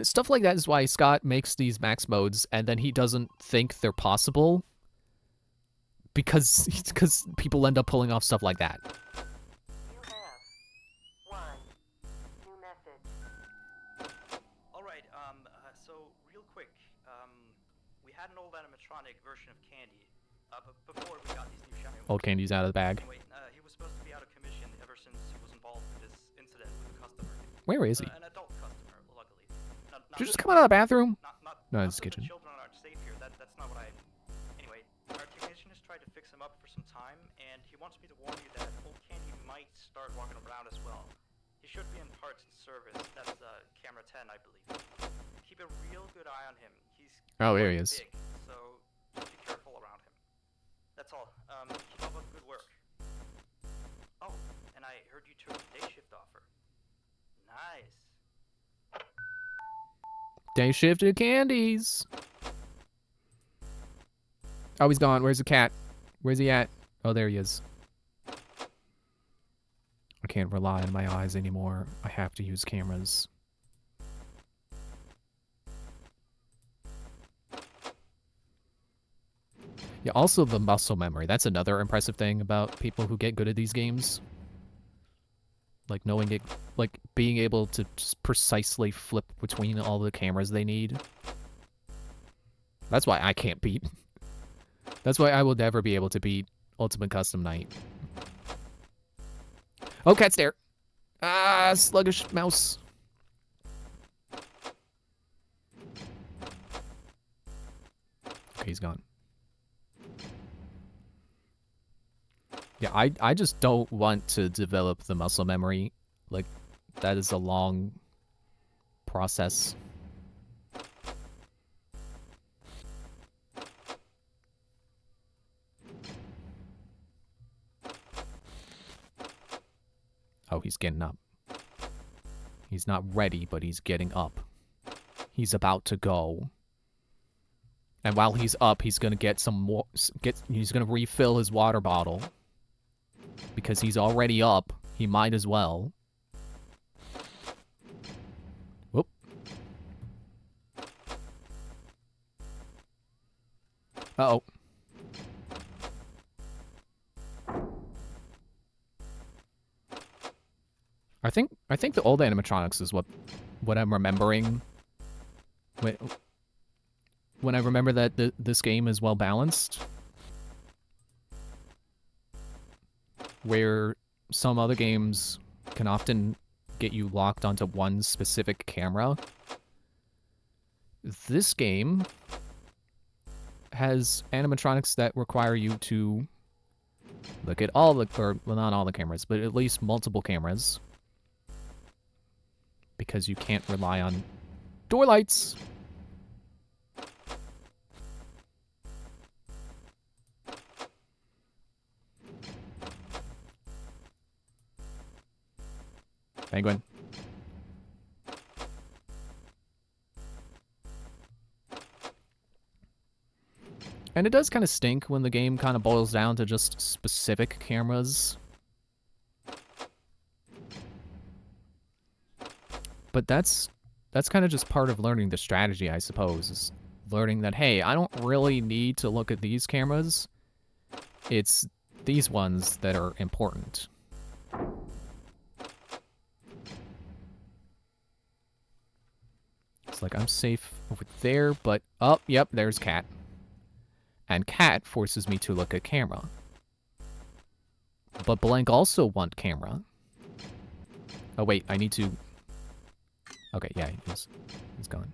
Stuff like that is why Scott makes these max modes and then he doesn't think they're possible. Because people end up pulling off stuff like that. You have one new message. Alright, so real quick, we had an old animatronic version of Candy, but before we got these new shiny ones. Old Candy's out of the bag. Anyway, he was supposed to be out of commission ever since he was involved in this incident with a customer. Where is he? An adult customer, luckily. Did you just come out of the bathroom? No, not it's that kitchen. The children aren't safe here. That's not what I... Anyway, our technician has tried to fix him up for some time, and he wants me to warn you that old Candy might start walking around as well. He should be in parts and service. That's camera 10, I believe. Keep a real good eye on him. He's Oh, there he quite is. big, so just be careful around him. That's all. Keep up with the good work. Oh, and I heard you took the day shift offer. Nice. Day shift of candies. Oh, he's gone. Where's the cat? Where's he at? Oh, there he is. I can't rely on my eyes anymore. I have to use cameras. Yeah, also the muscle memory. That's another impressive thing about people who get good at these games. Like knowing it, like being able to just precisely flip between all the cameras they need. That's why I can't beat. That's why I will never be able to beat Ultimate Custom Night. Oh, cat stare. Ah, sluggish mouse. Okay, he's gone. Yeah, I just don't want to develop the muscle memory. Like, that is a long process. Oh, he's getting up. He's not ready, but he's getting up. He's about to go. And while he's up, he's gonna get some more. He's gonna refill his water bottle. Because he's already up, he might as well. Whoop. Uh-oh. I think the old animatronics is what I'm remembering. When I remember that this game is well balanced. Where some other games can often get you locked onto one specific camera. This game has animatronics that require you to look at all the, or well, not all the cameras, but at least multiple cameras. Because you can't rely on door lights. Penguin. And it does kind of stink when the game kind of boils down to just specific cameras. But that's kind of just part of learning the strategy, I suppose, is learning that, hey, I don't really need to look at these cameras. It's these ones that are important. It's like I'm safe over there, but oh, yep, there's Cat. And Cat forces me to look at camera. But Blank also want camera. Oh wait, I need to. Okay, yeah, he's gone.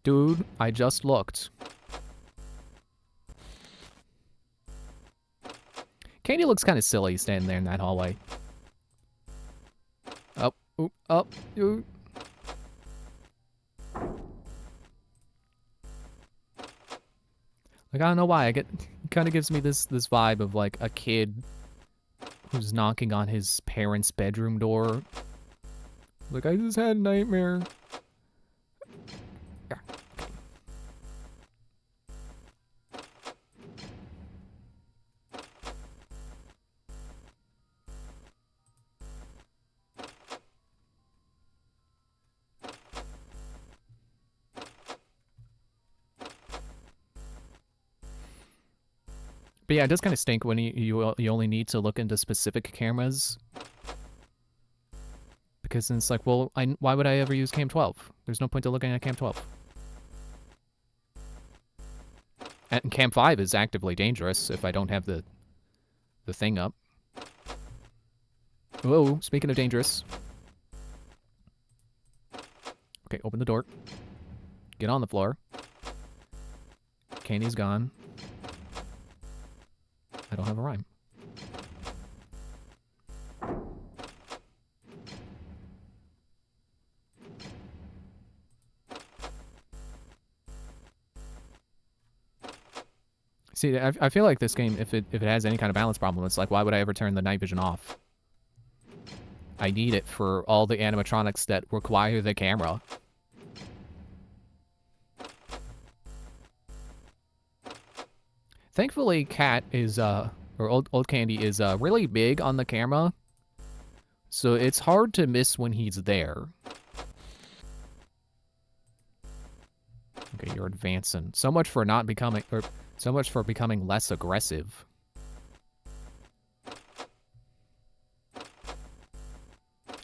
Dude, I just looked. Candy looks kind of silly standing there in that hallway. Up, oop, up, oop. Like, I don't know why, it kind of gives me this vibe of, like, a kid who's knocking on his parents' bedroom door. Like, I just had a nightmare. But yeah, it does kind of stink when you only need to look into specific cameras. Because then it's like, well, why would I ever use Cam 12? There's no point to looking at Cam 12. And Cam 5 is actively dangerous if I don't have the thing up. Whoa, speaking of dangerous. Okay, open the door. Get on the floor. Candy's gone. I don't have a rhyme. See, I feel like this game, if it has any kind of balance problem, it's like, why would I ever turn the night vision off? I need it for all the animatronics that require the camera. Thankfully, Cat is, or Old Candy is really big on the camera, so it's hard to miss when he's there. Okay, you're advancing. So much for not becoming, or so much for becoming less aggressive.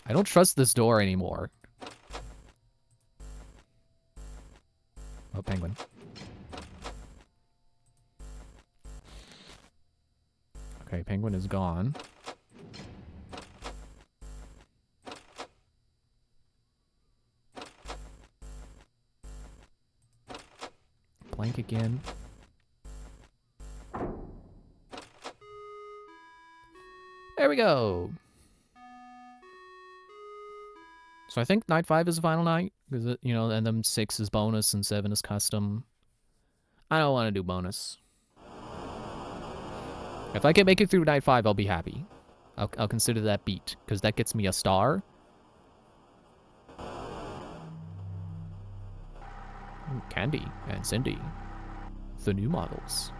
I don't trust this door anymore. Oh, penguin. Okay, penguin is gone. Blank again. There we go. So I think night 5 is the final night, because you know, and then 6 is bonus and 7 is custom. I don't want to do bonus. If I can make it through night 5, I'll be happy. I'll consider that beat, because that gets me a star. Candy and Cindy, the new models.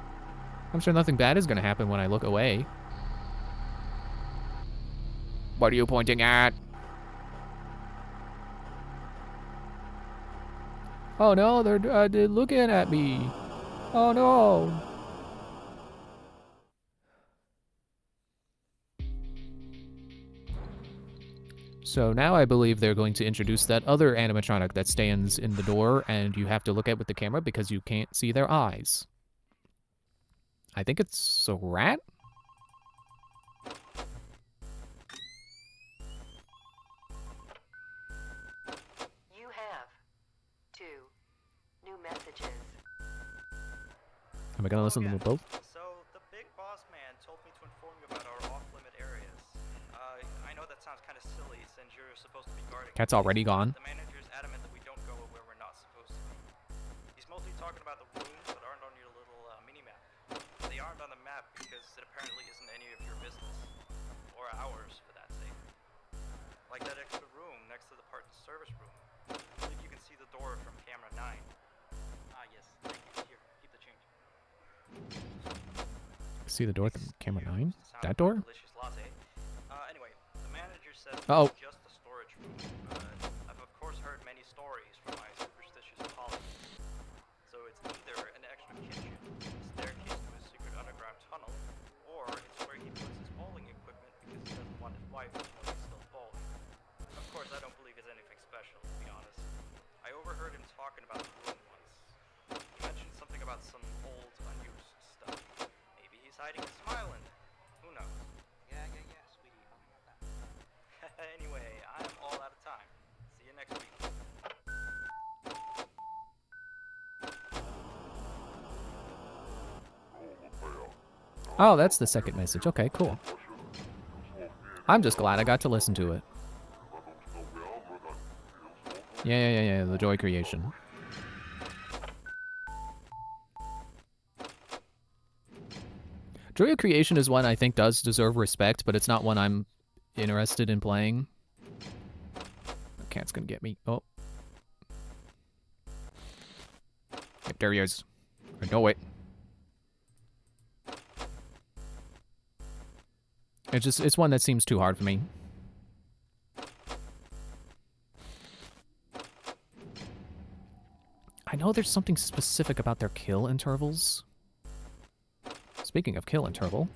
I'm sure nothing bad is going to happen when I look away. What are you pointing at? Oh no, they're looking at me. Oh no. So now I believe they're going to introduce that other animatronic that stands in the door and you have to look at with the camera because you can't see their eyes. I think it's a rat? You have 2 new messages. Am I gonna listen to them both? So, the big boss man told me to inform you about our off-limit areas. I know that sounds kind of silly since you're supposed to be guarding. Cat's already gone. The manager's adamant that we don't go where we're not supposed to be. He's mostly talking about the rooms that aren't on your little mini-map. They aren't on the map because it apparently isn't any of your business. Or ours, for that sake. Like that extra room next to the parts and service room. I believe you can see the door from camera 9. Ah, yes. Thank you. Here, keep the change. See the door from camera 9? Sounds That like a door? delicious latte. Anyway, the manager says Oh. it's just a storage room. I've of course heard many stories from my superstitious colleagues. So it's either an extra kitchen, a staircase to a secret underground tunnel, or it's where he puts his bowling equipment because he doesn't want his wife to know he's still bowling. Of course, I don't believe it's anything special, to be honest. I overheard him talking about the room once. He mentioned something about some old, unused stuff. Maybe he's hiding a smile in it. Who knows? Yeah, sweetie. I'll be right back. Anyway, I'm all out of time. See you next week. Oh, that's the second message. Okay, cool. I'm just glad I got to listen to it. Yeah, the Joy Creation. Joy Creation is one I think does deserve respect, but it's not one I'm interested in playing. The cat's gonna get me. Oh. Yep, there he is. I know it. It's one that seems too hard for me. I know there's something specific about their kill intervals. Speaking of kill interval.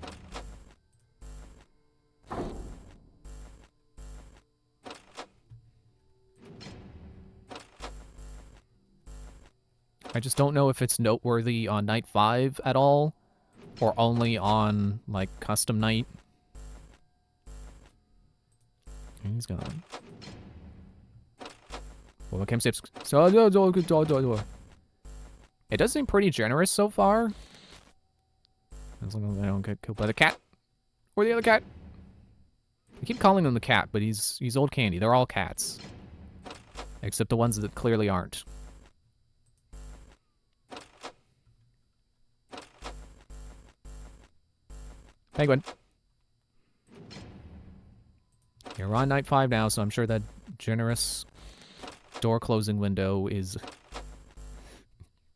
I just don't know if it's noteworthy on night 5 at all, or only on, like, custom night. He's gone. Well, it does seem pretty generous so far. As long as I don't get killed by the cat. Or the other cat. I keep calling him the cat, but he's old candy. They're all cats. Except the ones that clearly aren't. Penguin. Yeah, we're on night 5 now, so I'm sure that generous door closing window is...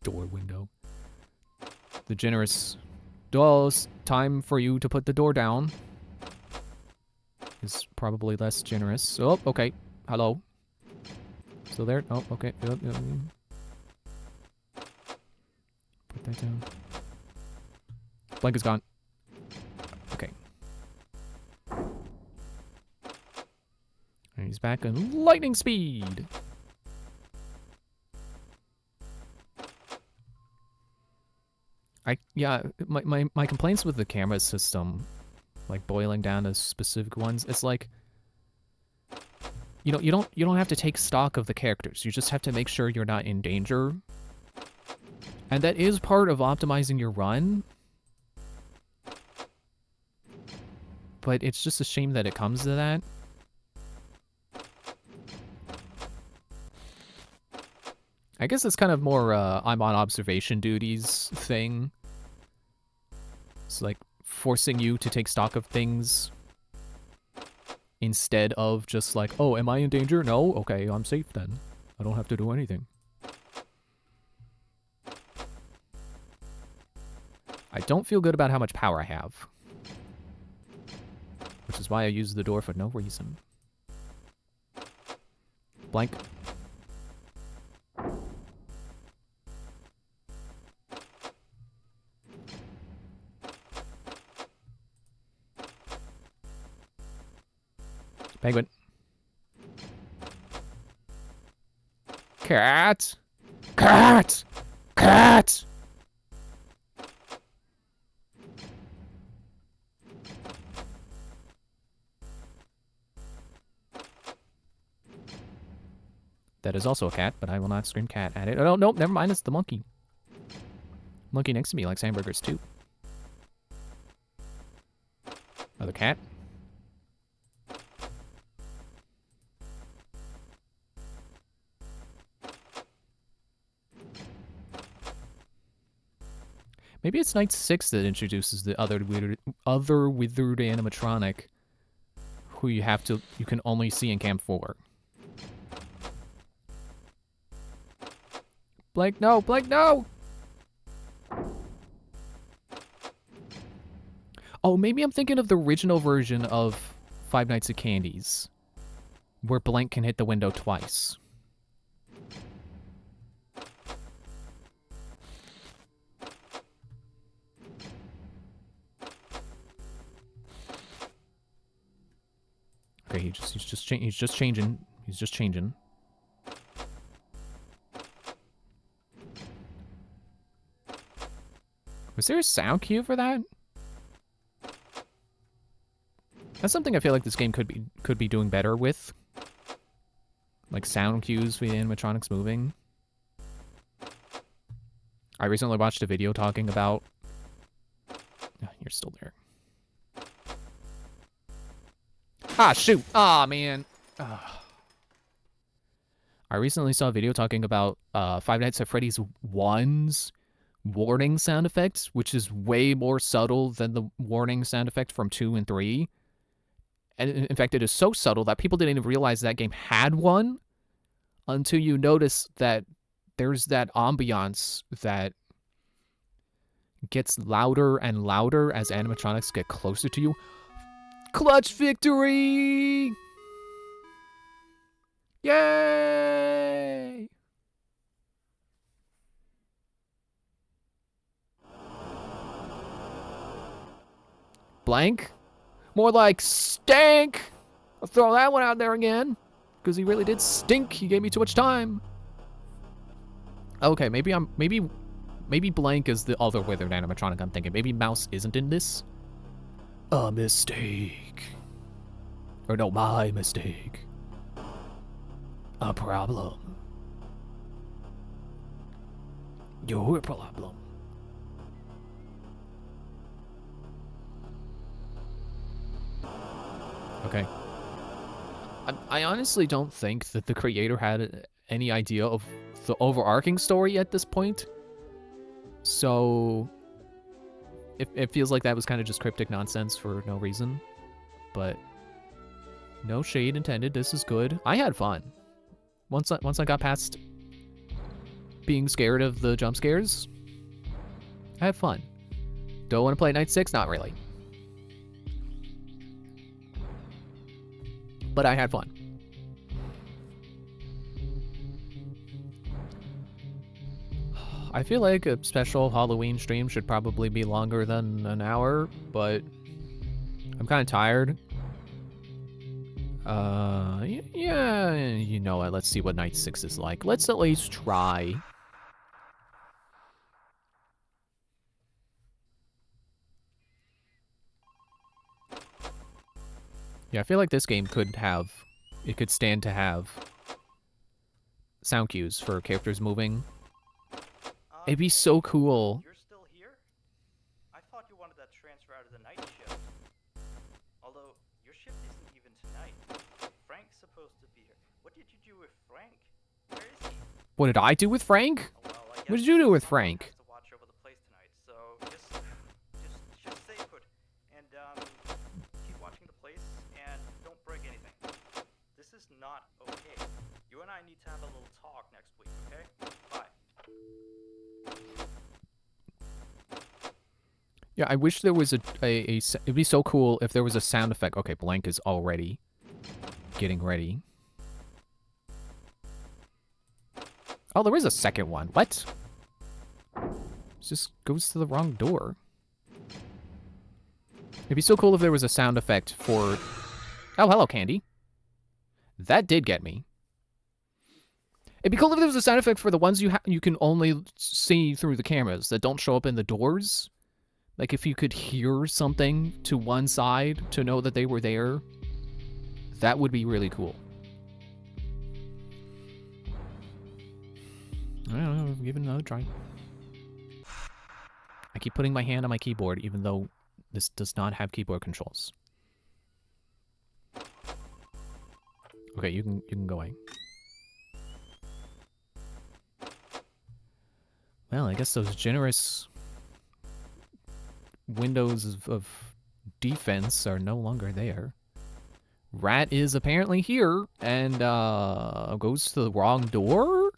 Door window. The generous... It's time for you to put the door down. Is probably less generous. Oh, okay. Hello. Still there? Oh, okay. that down. Blank is gone. Okay. And he's back in lightning speed. Yeah, my complaints with the camera system, like boiling down to specific ones, it's like, you know, you don't have to take stock of the characters. You just have to make sure you're not in danger. And that is part of optimizing your run. But it's just a shame that it comes to that. I guess it's kind of more I'm on observation duties thing. It's like forcing you to take stock of things instead of just like, oh, am I in danger? No? Okay, I'm safe then. I don't have to do anything. I don't feel good about how much power I have. Which is why I use the door for no reason. Blank. Penguin. Cat! Cat! Cat! That is also a cat, but I will not scream cat at it. Oh, no, never mind, it's the monkey. Monkey next to me likes hamburgers, too. Another cat. Maybe it's Night 6 that introduces the other withered animatronic who you can only see in Camp 4. Blake, no! Blake, no! Oh, maybe I'm thinking of the original version of Five Nights at Candy's, where Blank can hit the window twice. Okay, he's just changing. He's just changing. Was there a sound cue for that? That's something I feel like this game could be doing better with. Like sound cues for the animatronics moving. I recently watched a video talking about... Oh, you're still there. Ah, shoot! Ah, man! Ah. I recently saw a video talking about Five Nights at Freddy's 1's warning sound effects, which is way more subtle than the warning sound effect from 2 and 3. And in fact, it is so subtle that people didn't even realize that game had one until you notice that there's that ambiance that gets louder and louder as animatronics get closer to you. Clutch victory! Yay! Blank? More like stank! I'll throw that one out there again. Because he really did stink. He gave me too much time. Okay, maybe Blank is the other withered animatronic I'm thinking. Maybe Mouse isn't in this. A mistake. Or no, my mistake. A problem. Your problem. Okay. I honestly don't think that the creator had any idea of the overarching story at this point. So it feels like that was kind of just cryptic nonsense for no reason. But no shade intended. This is good. I had fun. Once I got past being scared of the jump scares, I had fun. Don't want to play Night 6? Not really. But I had fun. I feel like a special Halloween stream should probably be longer than an hour, but I'm kind of tired. Yeah, you know what? Let's see what Night 6 is like. Let's at least try. Yeah, I feel like this game could have... It could stand to have sound cues for characters moving. It'd be so cool. You're still here? I thought you wanted that transfer out of the night shift. Although, your shift isn't even tonight. Frank's supposed to be here. What did you do with Frank? Where is he? What did I do with Frank? Oh, well, I What guess did you do with someone Frank? has to watch over the place tonight, so just stay put. And, keep watching the place, and don't break anything. This is not okay. You and I need to have a little talk next week, okay? Bye. Yeah, I wish there was it'd be so cool if there was a sound effect. Okay, Blank is already getting ready. Oh, there is a second one. What? It just goes to the wrong door. It'd be so cool if there was a sound effect for... Oh, hello, Candy. That did get me. It'd be cool if there was a sound effect for the ones you can only see through the cameras that don't show up in the doors. Like if you could hear something to one side to know that they were there, that would be really cool. I don't know, give it another try. I keep putting my hand on my keyboard even though this does not have keyboard controls. Okay, you can go away. Well, I guess those generous windows of defense are no longer there. Rat is apparently here and goes to the wrong door?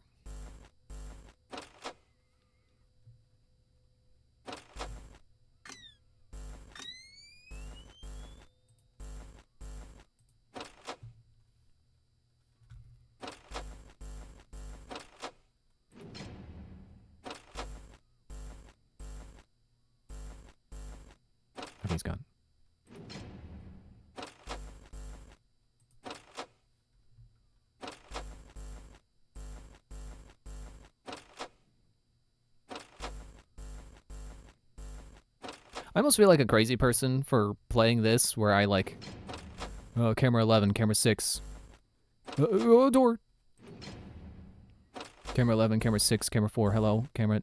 Okay, he's gone. I almost feel like a crazy person for playing this, where I like, oh, camera 11, camera 6, door. Camera 11, camera 6, camera 4, hello, camera.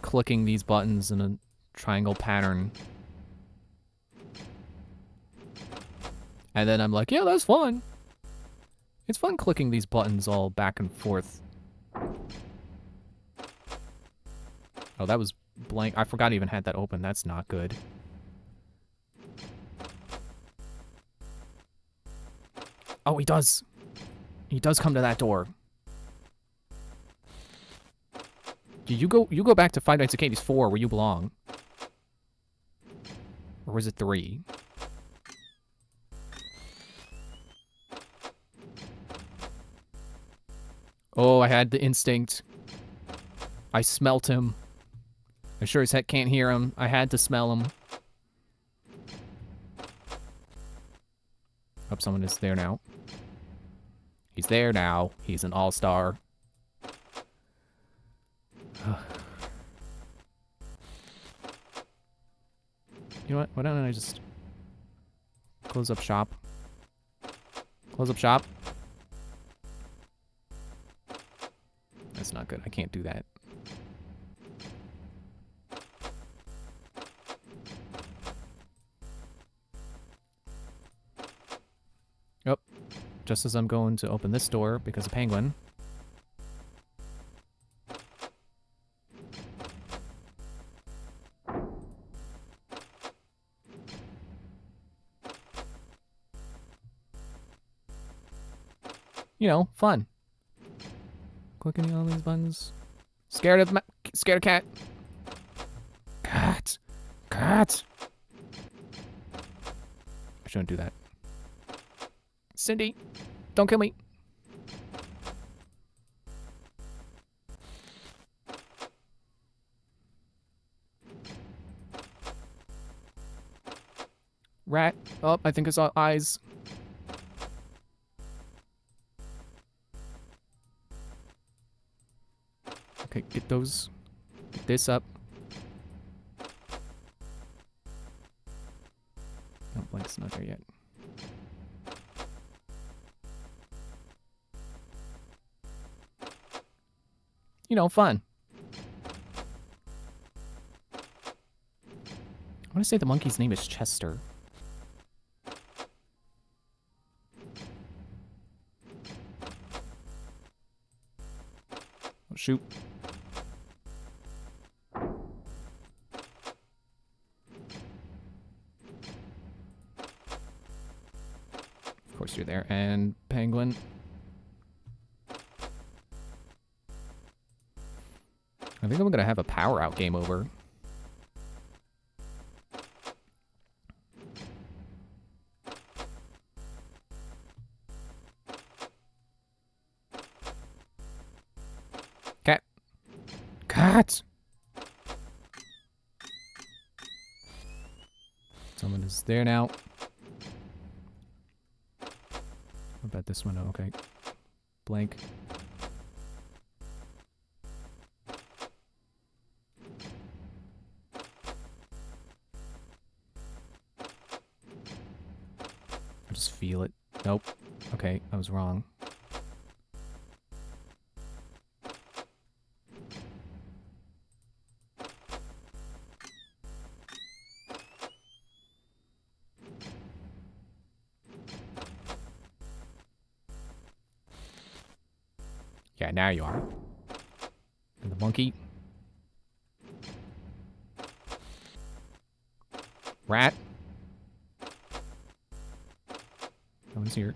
Clicking these buttons in a triangle pattern. And then I'm like, yeah, that's fun. It's fun clicking these buttons all back and forth. Oh, that was blank. I forgot I even had that open. That's not good. Oh, he does. He does come to that door. You go back to Five Nights at Freddy's 4 where you belong. Or was it 3? Oh, I had the instinct. I smelt him. I sure as heck can't hear him. I had to smell him. Hope someone is there now. He's there now. He's an all-star. You know what? Why don't I just close up shop? Close up shop. That's not good. I can't do that. Oh, just as I'm going to open this door because of Penguin. You know, fun. Clicking on these buttons. Scared of cat. Cat. Cat. I shouldn't do that. Cindy, don't kill me. Rat. Oh, I think I saw eyes. Okay, get those. Get this up. Oh, Blank's not there yet. You know, fun. I want to say the monkey's name is Chester. Oh, shoot. Of course you're there. And Penguin. I think I'm gonna have a power out game over. Cat. Cat! Someone is there now. What about this one? Oh, okay. Blank. I just feel it. Nope. Okay, I was wrong. Yeah, now you are. And the monkey. Rat. No one's here.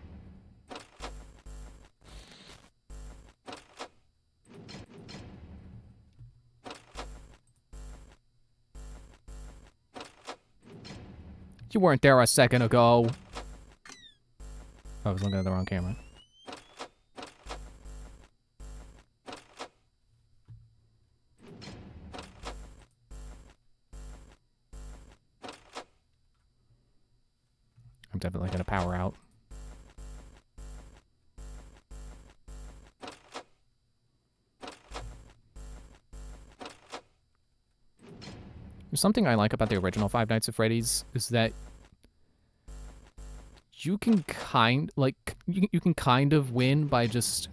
You weren't there a second ago. I was looking at the wrong camera. I'm definitely gonna power out. There's something I like about the original Five Nights at Freddy's is that you can you can kind of win by just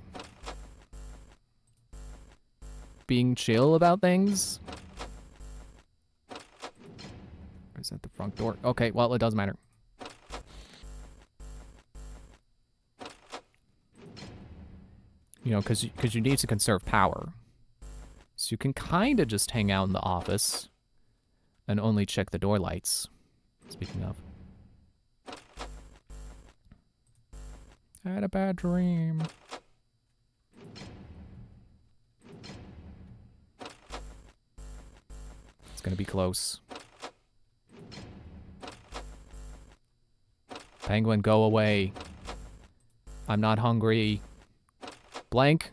being chill about things. Or is that the front door? Okay, well, it doesn't matter. You know, because you need to conserve power. So you can kind of just hang out in the office and only check the door lights. Speaking of. I had a bad dream. It's gonna be close. Penguin, go away. I'm not hungry. Blank.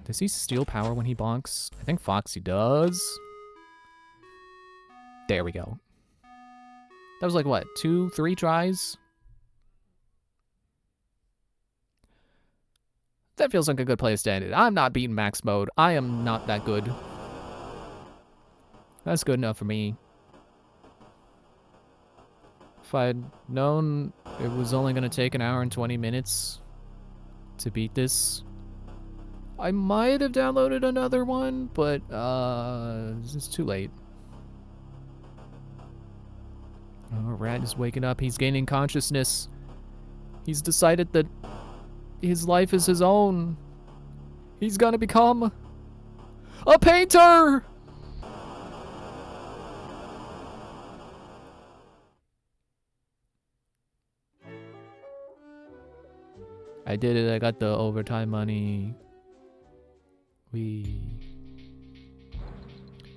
Does he steal power when he bonks? I think Foxy does. There we go. That was like, what, 2, 3 tries? That feels like a good place to end it. I'm not beating max mode. I am not that good. That's good enough for me. If I'd known it was only going to take an hour and 20 minutes to beat this, I might have downloaded another one, but it's too late. Oh, Rat is waking up. He's gaining consciousness. He's decided that his life is his own. He's gonna become a painter! I did it. I got the overtime money. Okay,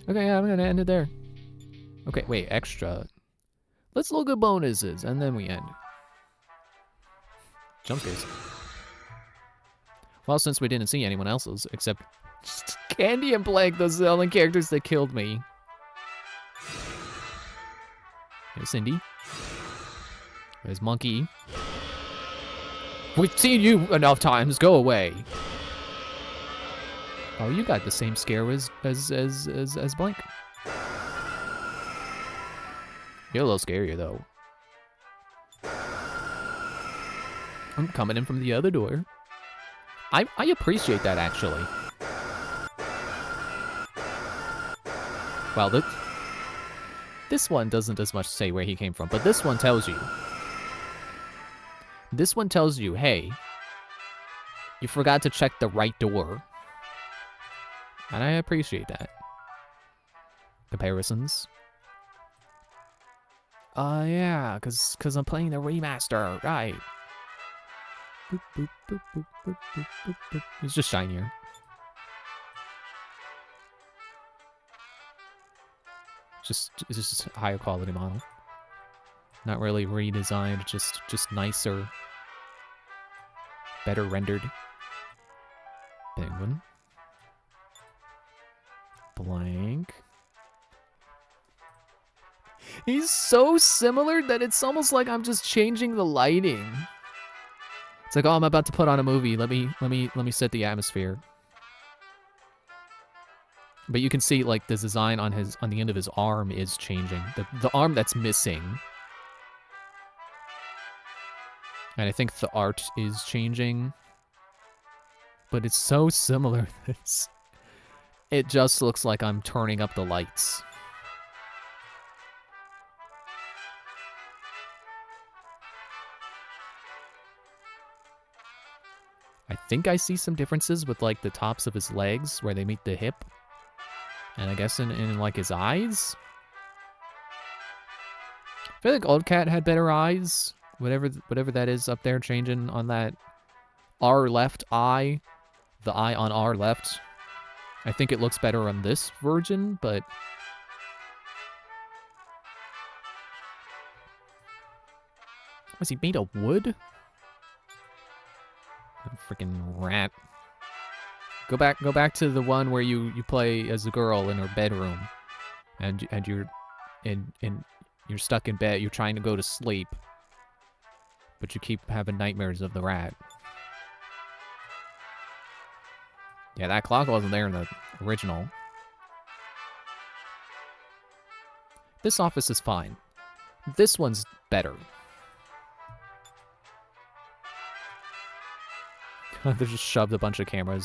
yeah, I'm gonna end it there. Okay, wait, extra. Let's look at bonuses, and then we end. Jump scares. Well, since we didn't see anyone else's, except Candy and Blank, those are the only characters that killed me. There's Cindy. There's Monkey. We've seen you enough times. Go away. Oh, you got the same scare as Blank. You're a little scarier though. I'm coming in from the other door. I appreciate that actually. Well, this one doesn't as much say where he came from, but this one tells you. This one tells you, hey, you forgot to check the right door. And I appreciate that. Comparisons. Yeah, cause I'm playing the remaster, right. Boop, boop, boop, boop, boop, boop, boop, boop. It's just shinier. It's just a higher quality model. Not really redesigned, just nicer. Better rendered. Penguin. Blank. He's so similar that it's almost like I'm just changing the lighting. It's like, oh, I'm about to put on a movie. Let me set the atmosphere. But you can see like the design on the end of his arm is changing. The arm that's missing. And I think the art is changing. But it's so similar. It just looks like I'm turning up the lights. I think I see some differences with like the tops of his legs where they meet the hip. And I guess in like his eyes. I feel like Old Cat had better eyes. Whatever that is up there changing on that R left eye. The eye on R left. I think it looks better on this version, but... Was he made of wood? Freaking rat. Go back to the one where you play as a girl in her bedroom. And you're you're stuck in bed, you're trying to go to sleep. But you keep having nightmares of the rat. Yeah, that clock wasn't there in the original. This office is fine. This one's better. They just shoved a bunch of camera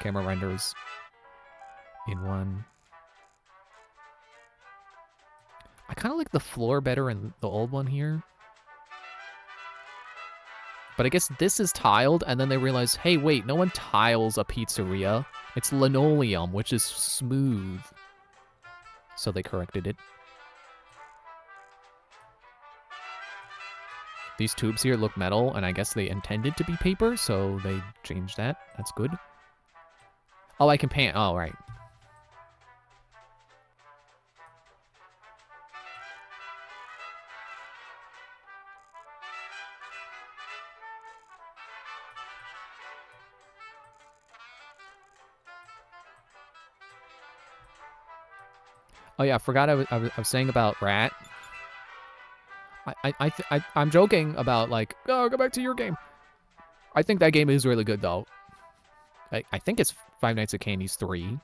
renders in one. I kind of like the floor better in the old one here. But I guess this is tiled, and then they realize, hey, wait, no one tiles a pizzeria. It's linoleum, which is smooth. So they corrected it. These tubes here look metal, and I guess they intended to be paper, so they changed that. That's good. Oh, I can paint. Oh, right. Oh yeah, I forgot I was saying about Rat. I'm joking about like, oh, go back to your game. I think that game is really good though. I think it's Five Nights at Candy's 3,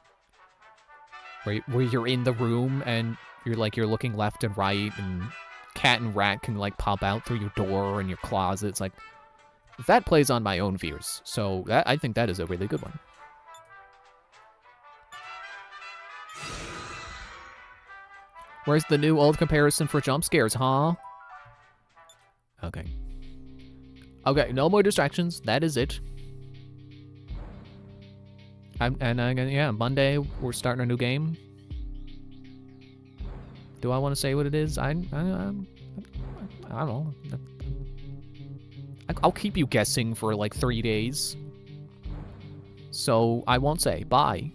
where you're in the room and you're looking left and right, and cat and rat can like pop out through your door and your closet. It's like that plays on my own fears, so I think that is a really good one. Where's the new old comparison for jump scares, huh? Okay. Okay, no more distractions. That is it. Yeah, Monday we're starting a new game. Do I want to say what it is? I don't know. I'll keep you guessing for like 3 days. So I won't say. Bye.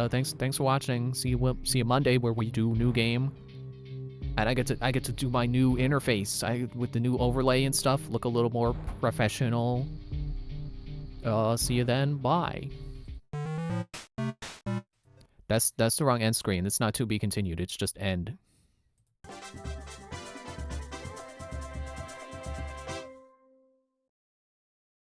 Thanks for watching. See you Monday where we do new game. And I get to do my new interface. With the new overlay and stuff, look a little more professional. See you then. Bye. That's the wrong end screen. It's not to be continued. It's just end.